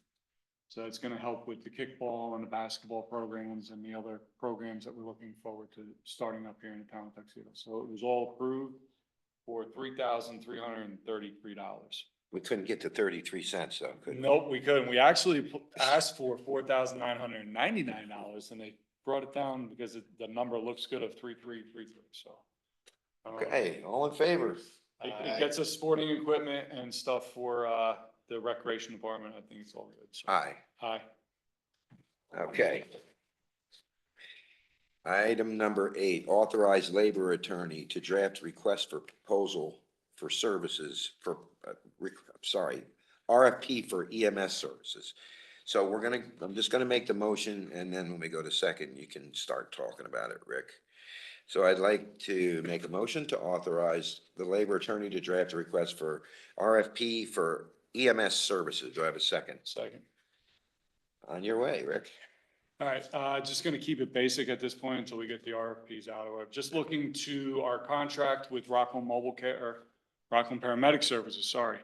So it's gonna help with the kickball and the basketball programs and the other programs that we're looking forward to starting up here in the town of Tuxedo. So it was all approved for $3,333. We couldn't get to 33 cents though, could we? Nope, we couldn't. We actually asked for $4,999 and they brought it down because the number looks good of 3333, so. Okay, all in favor? It gets us sporting equipment and stuff for, the recreation department. I think it's all good. So, Aye. aye. Okay. Item number 8, authorize labor attorney to draft request for proposal for services for, RFP for EMS services. So I'm just gonna make the motion, and then when we go to second, you can start talking about it, Rick. So I'd like to make a motion to authorize the labor attorney to draft a request for RFP for EMS services. Do I have a second? Second. On your way, Rick. All right, just gonna keep it basic at this point until we get the RFPs out of it. Just looking to our contract with Rockland Mobile Care, or Rockland Paramedic Services, sorry,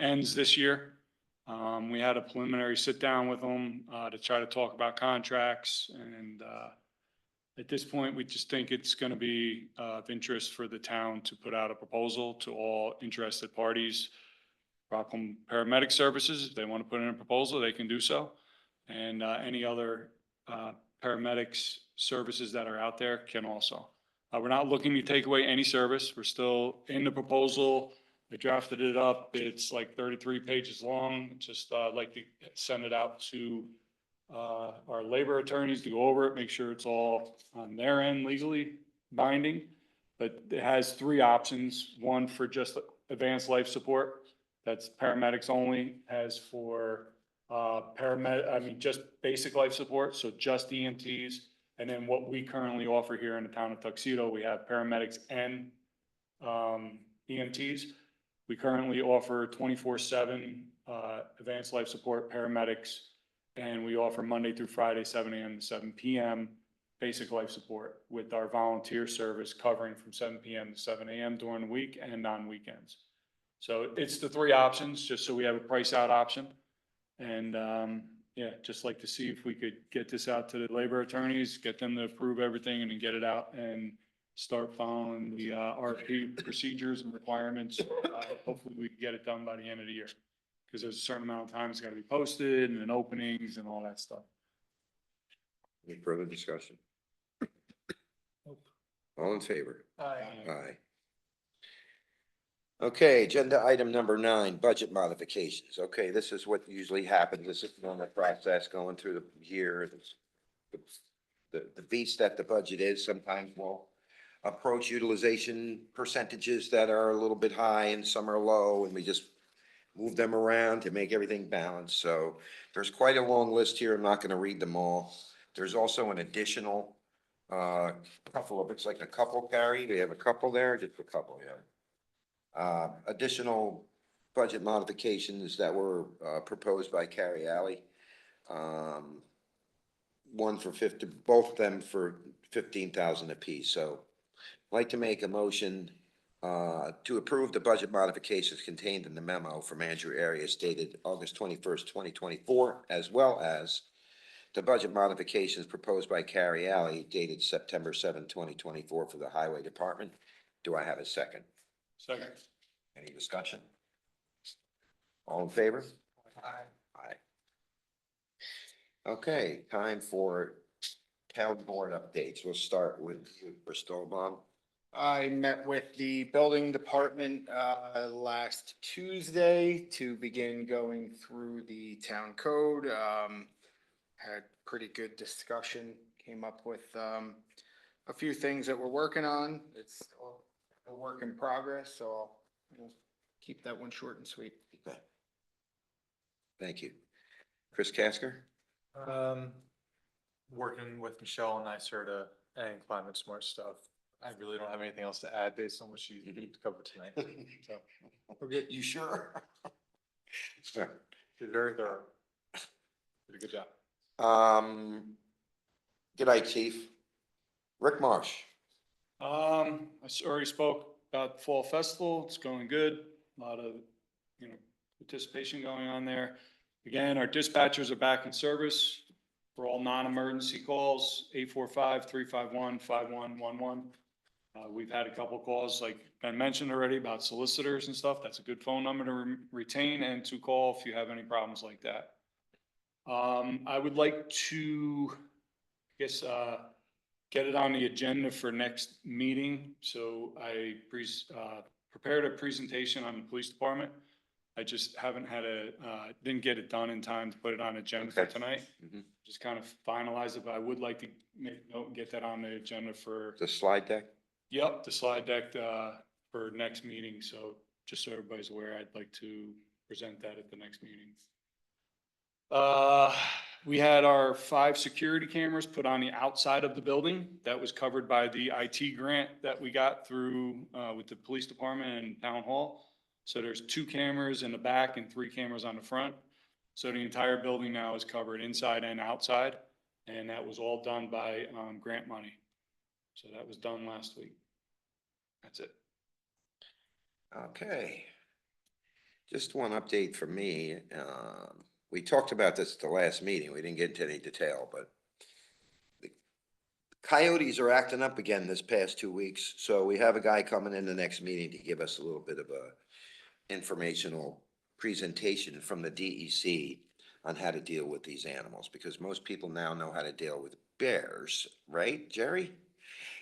ends this year. We had a preliminary sit down with them, to try to talk about contracts and, at this point, we just think it's gonna be of interest for the town to put out a proposal to all interested parties. Rockland Paramedic Services, if they want to put in a proposal, they can do so. And any other paramedics services that are out there can also. We're not looking to take away any service. We're still in the proposal. I drafted it up. It's like 33 pages long. Just like to send it out to our labor attorneys to go over it, make sure it's all on their end legally binding. But it has 3 options. One for just advanced life support. That's paramedics only. As for just basic life support, so just EMTs. And then what we currently offer here in the town of Tuxedo, we have paramedics and EMTs. We currently offer 24/7 advanced life support paramedics, and we offer Monday through Friday, 7 a.m. to 7 p.m. basic life support with our volunteer service covering from 7 p.m. to 7 a.m. during the week and on weekends. So it's the 3 options, just so we have a price out option. And, yeah, just like to see if we could get this out to the labor attorneys, get them to approve everything and then get it out and start following the RFP procedures and requirements. Hopefully we can get it done by the end of the year. Because there's a certain amount of time it's got to be posted and then openings and all that stuff. Any further discussion? All in favor? Aye. Okay, agenda item number 9, budget modifications. Okay, this is what usually happens. This is on the process going through the year. The beast that the budget is, sometimes we'll approach utilization percentages that are a little bit high and some are low, and we just move them around to make everything balanced. So there's quite a long list here. I'm not going to read them all. There's also an additional couple of, it's like a couple, Carrie. Do you have a couple there? Just a couple, yeah. Additional budget modifications that were proposed by Carrie Alley. One for 50, both of them for 15,000 apiece. So I'd like to make a motion to approve the budget modifications contained in the memo from Andrew Arias dated August 21st, 2024, as well as the budget modifications proposed by Carrie Alley dated September 7, 2024 for the Highway Department. Do I have a second? Second. Any discussion? All in favor? Aye. Okay, time for town board updates. We'll start with you, Bristol Bob. I met with the building department last Tuesday to begin going through the town code. Had pretty good discussion, came up with a few things that we're working on. It's still a work in progress, so I'll keep that one short and sweet. Okay. Thank you. Chris Casker? Working with Michelle and NYSERDA and climate smart stuff. I really don't have anything else to add based on what she covered tonight. So we're good. You sure? Sure. Did very thorough. Did a good job. Good night, Chief. Rick Marsh. I already spoke about the Fall Festival. It's going good. A lot of, participation going on there. Again, our dispatchers are back in service for all non-emergency calls, 845-351-5111. We've had a couple calls, like Ben mentioned already, about solicitors and stuff. That's a good phone number to retain and to call if you have any problems like that. I would like to, I guess, get it on the agenda for next meeting. So I prepared a presentation on the police department. I just haven't had didn't get it done in time to put it on agenda for Okay. tonight. Mhm. Just kind of finalize it, but I would like to make a note and get that on the agenda for, The slide deck? yep, the slide deck, for next meeting. So just so everybody's aware, I'd like to present that at the next meeting. We had our 5 security cameras put on the outside of the building. That was covered by the IT grant that we got through, with the police department and town hall. So there's 2 cameras in the back and 3 cameras on the front. So the entire building now is covered inside and outside. And that was all done by, grant money. So that was done last week. That's it. Okay. Just one update from me. We talked about this at the last meeting. We didn't get into any detail, but the coyotes are acting up again this past 2 weeks. So we have a guy coming in the next meeting to give us a little bit of a informational presentation from the DEC on how to deal with these animals, because most people now know how to deal with bears, right, Jerry?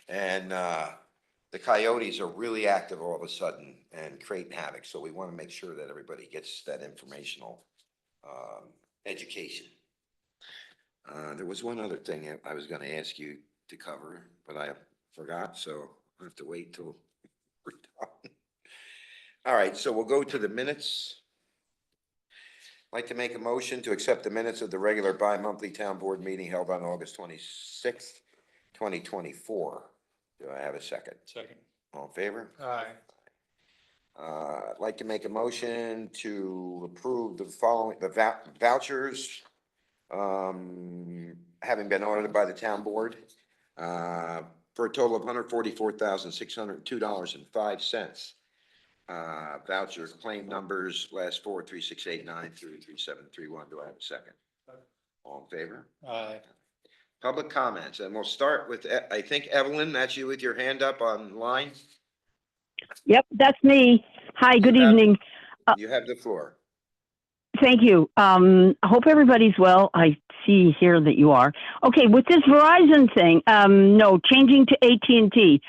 And the coyotes are really active all of a sudden and creating havoc. So we want to make sure that everybody gets that informational education. There was one other thing I was going to ask you to cover, but I forgot, so I have to wait till we're done. All right, so we'll go to the minutes. I'd like to make a motion to accept the minutes of the regular bi-monthly town board meeting held on August 26th, 2024. Do I have a second? Second. All in favor? Aye. I'd like to make a motion to approve the following, the vouchers, having been audited by the town board, for a total of $144,602.05. Voucher claim numbers, last 4, 3689 through 3731. Do I have a second? All in favor? Aye. Public comments, and we'll start with, I think Evelyn, that's you with your hand up online. Yep, that's me. Hi, good evening. You have the floor. Thank you. I hope everybody's well. I see here that you are. Okay, with this Verizon thing, no, changing to AT&T.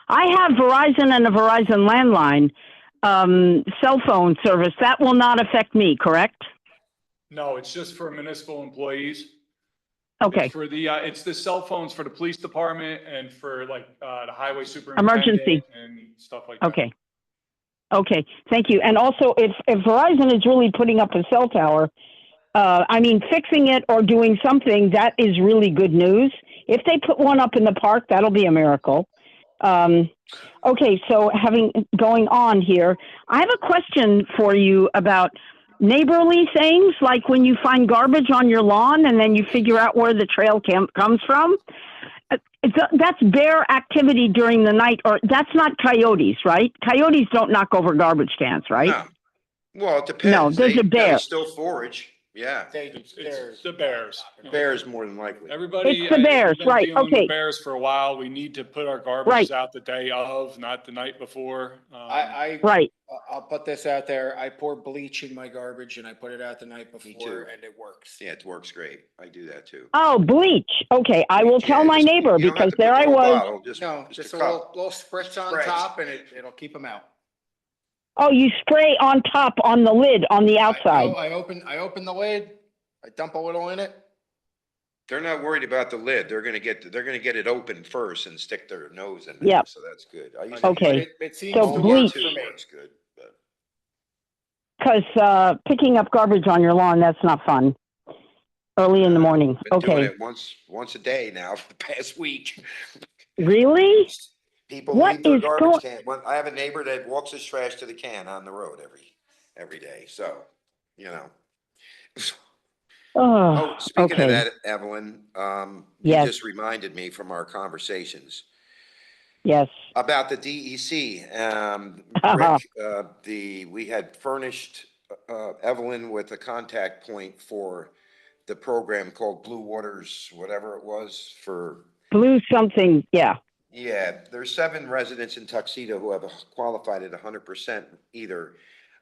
I have Verizon and a Verizon landline cell phone service. That will not affect me, correct? No, it's just for municipal employees. Okay, It's for the, it's the cell phones for the police department and for like, the highway superintendent. Emergency. And stuff like that. okay. Okay, thank you. And also, if Verizon is really putting up a cell tower, I mean, fixing it or doing something, that is really good news. If they put one up in the park, that'll be a miracle. Okay, so going on here, I have a question for you about neighborly things, like when you find garbage on your lawn and then you figure out where the trail comes from. That's bear activity during the night, or that's not coyotes, right? Coyotes don't knock over garbage cans, right? No. Well, it depends. No, there's a bear. They still forage. Yeah. It's the bears. Bears more than likely. Everybody. It's the bears, we've been right, dealing with okay. Bears for a while. We need to put our garbage Right. out the day of, not the night before. Right. I'll put this out there. I pour bleach in my garbage and I put it out the night Me before too. and it works. Yeah, it works great. I do that too. Oh, bleach. Okay, I will tell Yeah, my just- neighbor you don't have because to put there the I whole was. bottle, No, just a cup. little spritz on Spritz. top and it'll keep them out. Oh, you spray on top on the lid on the outside. I open the lid, I dump a little in it. They're not worried about the lid. They're gonna get it open first and stick their nose in there. Yep. So that's good. I usually Okay. It seems So to work bleach. for too me. works good, but Because picking up garbage on your lawn, that's not fun. Early in the morning. been doing Okay. it once a day now for the past week. Really? People What leave their is garbage can. I have a neighbor that walks his trash to the can on the road every day. So, you know. Oh, speaking of okay. that, Evelyn, you Yes. just reminded me from our conversations Yes. about the DEC. Uh-huh. Rick, we had furnished Evelyn with a contact point for the program called Blue Waters, whatever it was for, Blue something, yeah. yeah, there's 7 residents in Tuxedo who have qualified at 100% either.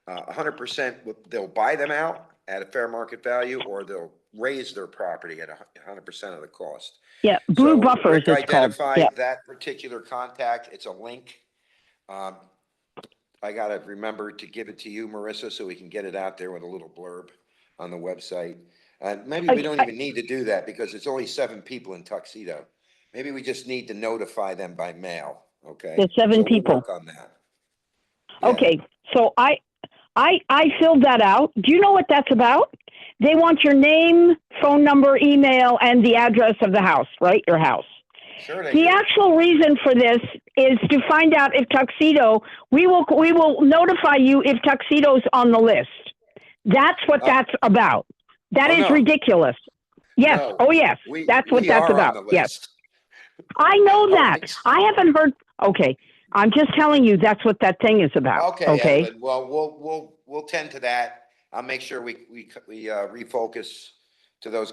100%, they'll buy them out at a fair market value, or they'll raise their property at 100% of the cost. Yeah, Blue So Buffers Rick it's called. identified Yeah. that particular contact. It's a link. I gotta remember to give it to you, Marissa, so we can get it out there with a little blurb on the website. Maybe we don't even need to do that because it's only 7 people in Tuxedo. Maybe we just need to notify them by mail, okay? There's 7 So we'll people. work on that. Yeah. Okay, so I filled that out. Do you know what that's about? They want your name, phone number, email, and the address of the house, right? Your house. Sure they The do. actual reason for this is to find out if Tuxedo, we will notify you if Tuxedo's on the list. That's what that's about. That Oh, is no. ridiculous. Yes, No, oh yes, that's what we that's are on about. the Yes, list. I know that. it's- I haven't heard, okay, I'm just telling you that's what that thing is about, Okay, okay? Evelyn, well, we'll tend to that. I'll make sure we refocus to those,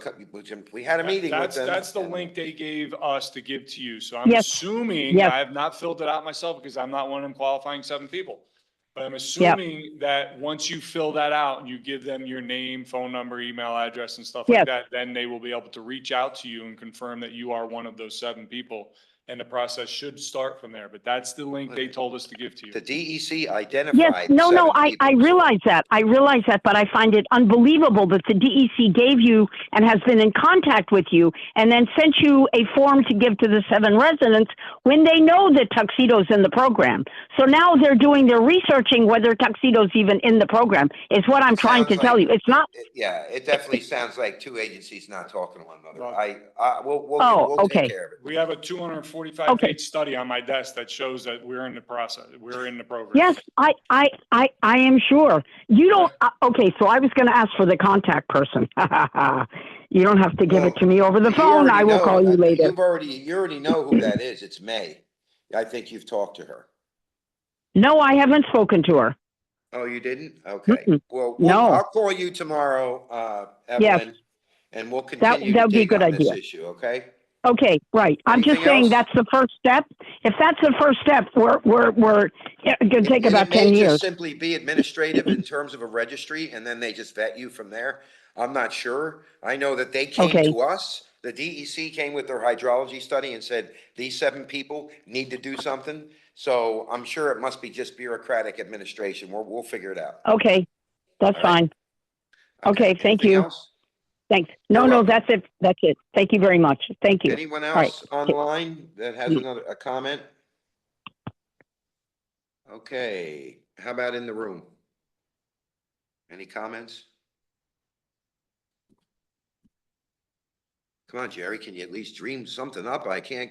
we had a meeting with them. That's the and- link they gave us to give to you. So I'm Yes. assuming, Yes. I have not filled it out myself because I'm not one of them qualifying 7 people. But I'm assuming that once you fill that out and you give them your name, phone number, email address and stuff Yes. like that, then they will be able to reach out to you and confirm that you are one of those 7 people. And the process should start from there. But that's the link they told us to give to you. The DEC identified. Yes, no, 7 I people, so- realize that. I realize that, but I find it unbelievable that the DEC gave you and has been in contact with you and then sent you a form to give to the 7 residents when they know that Tuxedo's in the program. So now they're doing their researching whether Tuxedo's even in the program, is what I'm It trying to sounds tell like- you. It's not, Yeah, it definitely sounds like 2 agencies not talking to one another. Well- We'll okay. take care of it. We have a 245 Okay. page study on my desk that shows that we're in the process. We're in the program. yes, I am sure. You don't, okay, so I was going to ask for the contact person. You don't have to give it to me over the You phone. already I will know- call you later. You already know who that is. It's May. I think you've talked to her. No, I haven't spoken to her. Oh, you didn't? Okay. Mm-mm. Well, No. I'll call you tomorrow, Yes. Evelyn, and we'll continue to that would be a dig good on this idea. issue, okay? Okay, right. I'm just Anything saying else? that's the first step. If that's the first step, we're going to take And about it may 10 just years. simply be administrative in terms of a registry, and then they just vet you from there. I'm not sure. I know that they came Okay. to us. The DEC came with their hydrology study and said, these 7 people need to do something. So I'm sure it must be just bureaucratic administration. We'll figure it out. Okay, that's All right. fine. Okay, thank Anything you. else? Thanks. You're No, welcome. that's it. That's it. Thank you very much. Thank you. Anyone right. else online that has Mm. a comment? Okay, how about in the room? Any comments? Come on, Jerry, can you at least dream something up? I can't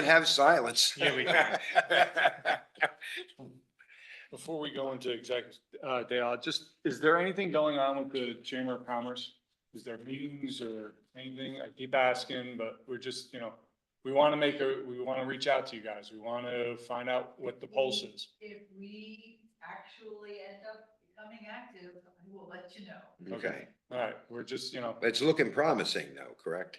have silence. Yeah, we Before we go into executive, Dale, is there anything going on with the Chamber of Commerce? Is there meetings or anything? I keep asking, but we're just, we want to reach out to you guys. We want to find out what the pulse is. If we actually end up becoming active, I will let you know. Okay, All right, we're just, it's looking promising though, correct?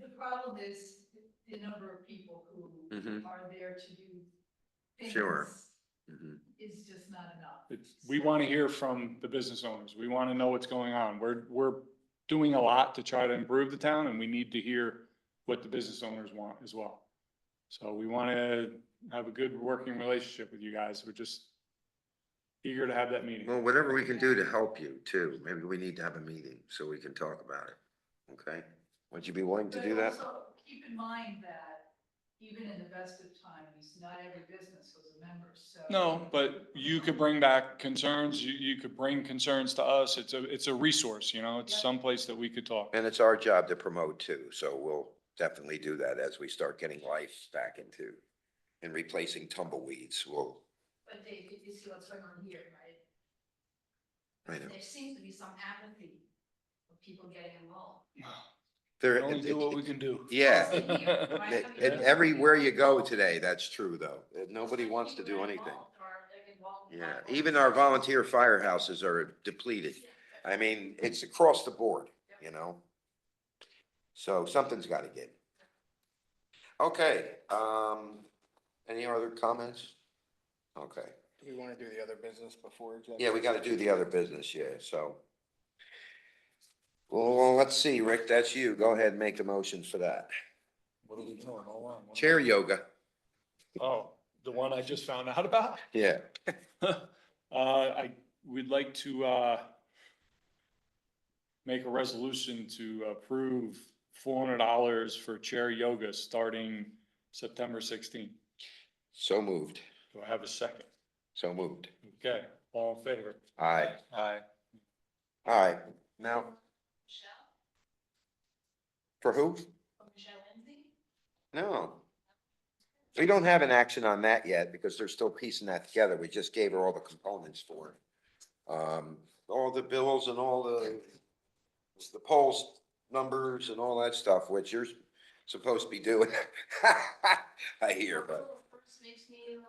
The problem is the number of people who Mhm. are there to do things. Sure. Mhm. Is just not enough. we want to hear from the business owners. We want to know what's going on. We're doing a lot to try to improve the town, and we need to hear what the business owners want as well. So we want to have a good working relationship with you guys. We're just eager to have that meeting. Well, whatever we can do to help you too, maybe we need to have a meeting so we can talk about it, okay? Would you be willing to But do that? also keep in mind that even in the best of times, not every business was a member, so. No, but you could bring back concerns. You could bring concerns to us. It's a resource, it's Yeah. someplace that we could talk. And it's our job to promote too, so we'll definitely do that as we start getting life back into and replacing tumbleweeds. But Dave, you see what's going on here, right? I know. There seems to be some apathy of people getting involved. There, We only do what we can do. yeah, Right? and everywhere you go today, that's true though. Nobody wants to do anything. Involved or they're involved Yeah, even our volunteer firehouses are depleted. I mean, it's across the board, you know? So something's gotta give. Okay, any other comments? Okay, Do we want to do the other business before? yeah, we gotta do the other business, yeah, so. Well, let's see, Rick, that's you. Go ahead and make the motion for that. What are we doing? Hold on. Chair yoga, Oh, the one I just found out about? yeah. We'd like to, make a resolution to approve $400 for chair yoga starting September 16th. So moved, Do I have a second? so moved. Okay, all in favor? Aye, Aye. aye. Now, Michelle, for who? Michelle Lindsay? No. We don't have an action on that yet because they're still piecing that together. We just gave her all the components for it. All the bills and all the polls numbers and all that stuff, which you're supposed to be doing. I hear, but First next meeting.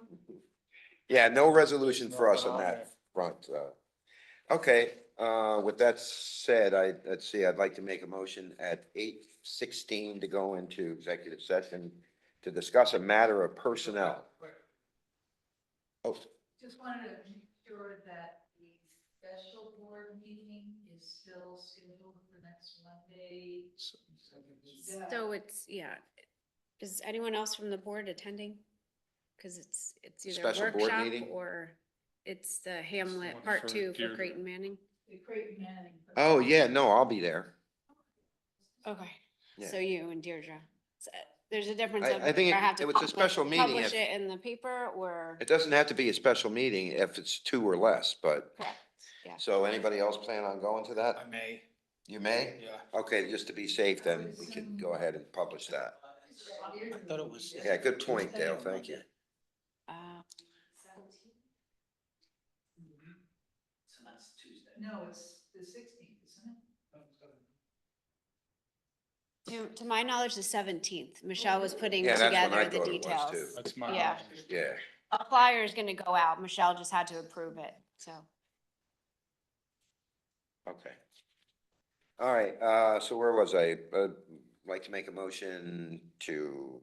yeah, no resolution for us on that front. Okay, with that said, let's see, I'd like to make a motion at 8:16 to go into executive session to discuss a matter of personnel. Oh, Just wanted to make sure that the special board meeting is still scheduled for next Monday. So it's, yeah. Is anyone else from the board attending? Because it's either Special board workshop meeting? or it's the Hamlet One Part for 2 for Deirdre. Creighton Manning. The Creighton Manning. oh, yeah, no, I'll be there. Okay, Yeah. so you and Deirdre. So, there's a difference I- of I think whether I have to it was a special meeting publish if- it in the paper or. It doesn't have to be a special meeting if it's two or less, but, Correct, yeah. so anybody else plan on going to that? I may, You may? yeah. Okay, just to be safe, then we can go ahead and publish that. I thought it was. Yeah, good point, Dale, thank you. Uh, 17th? So that's Tuesday. No, it's the 16th, isn't it? To my knowledge, the 17th. Michelle was putting Yeah, that's what I together the thought it was, too. details. That's my. Yeah. Yeah, A flyer is gonna go out. Michelle just had to approve it, so. okay. All right, so where was I? Like to make a motion to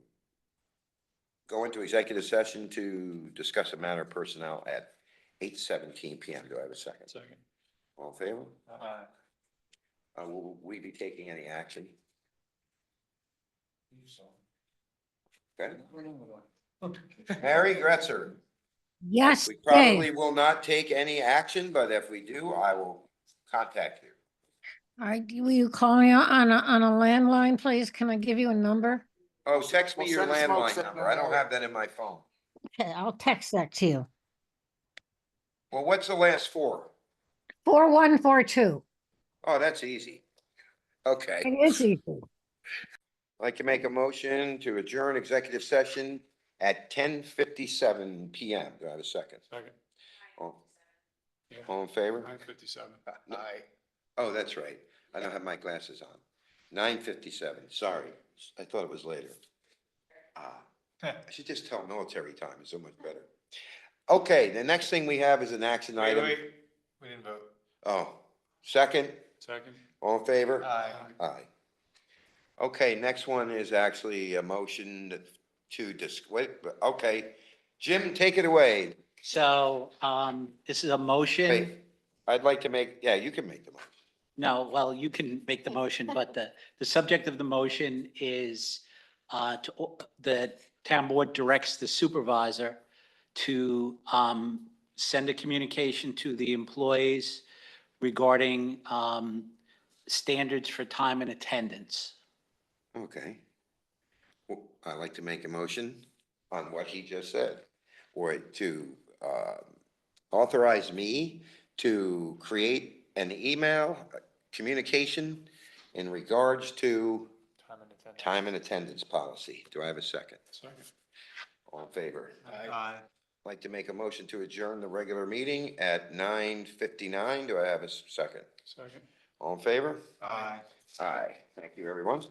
go into executive session to discuss a matter of personnel at 8:17 PM. Do I have a second? Second. All in favor? Aye. Will we be taking any action? Okay. Mary Gretzer, Yes, we Dave. probably will not take any action, but if we do, I will contact you. All right, will you call me on a landline, please? Can I give you a number? Oh, text me We'll your send a smoke landline signal. number. I don't have that in my phone. Okay, I'll text that to you. Well, what's the last four? 4142. Oh, that's easy. Okay. It is easy. I'd like to make a motion to adjourn executive session at 10:57 PM. Do I have a second? Second. All Yeah. all in favor? 9:57. Aye. Oh, that's right. I don't have my glasses on. 9:57, sorry. I thought it was later. I should just tell military time, it's so much better. Okay, the next thing we have is an action Wait, item. wait, we didn't vote. Oh, second, Second. all in favor? Aye. Aye. Okay, next one is actually a motion wait, okay. Jim, take it away. So, this is a motion. Wait, I'd like to make, yeah, you can make the motion. No, well, you can make the motion, but the subject of the motion is the town board directs the supervisor to send a communication to the employees regarding standards for time and attendance. Okay. Well, I'd like to make a motion on what he just said, or to authorize me to create an email communication in regards to Time and attendance. time and attendance policy. Do I have a second? Second. All in favor? Aye. I'd like to make a motion to adjourn the regular meeting at 9:59. Do I have a second? Second. All in favor? Aye. Aye. Thank you, everyone.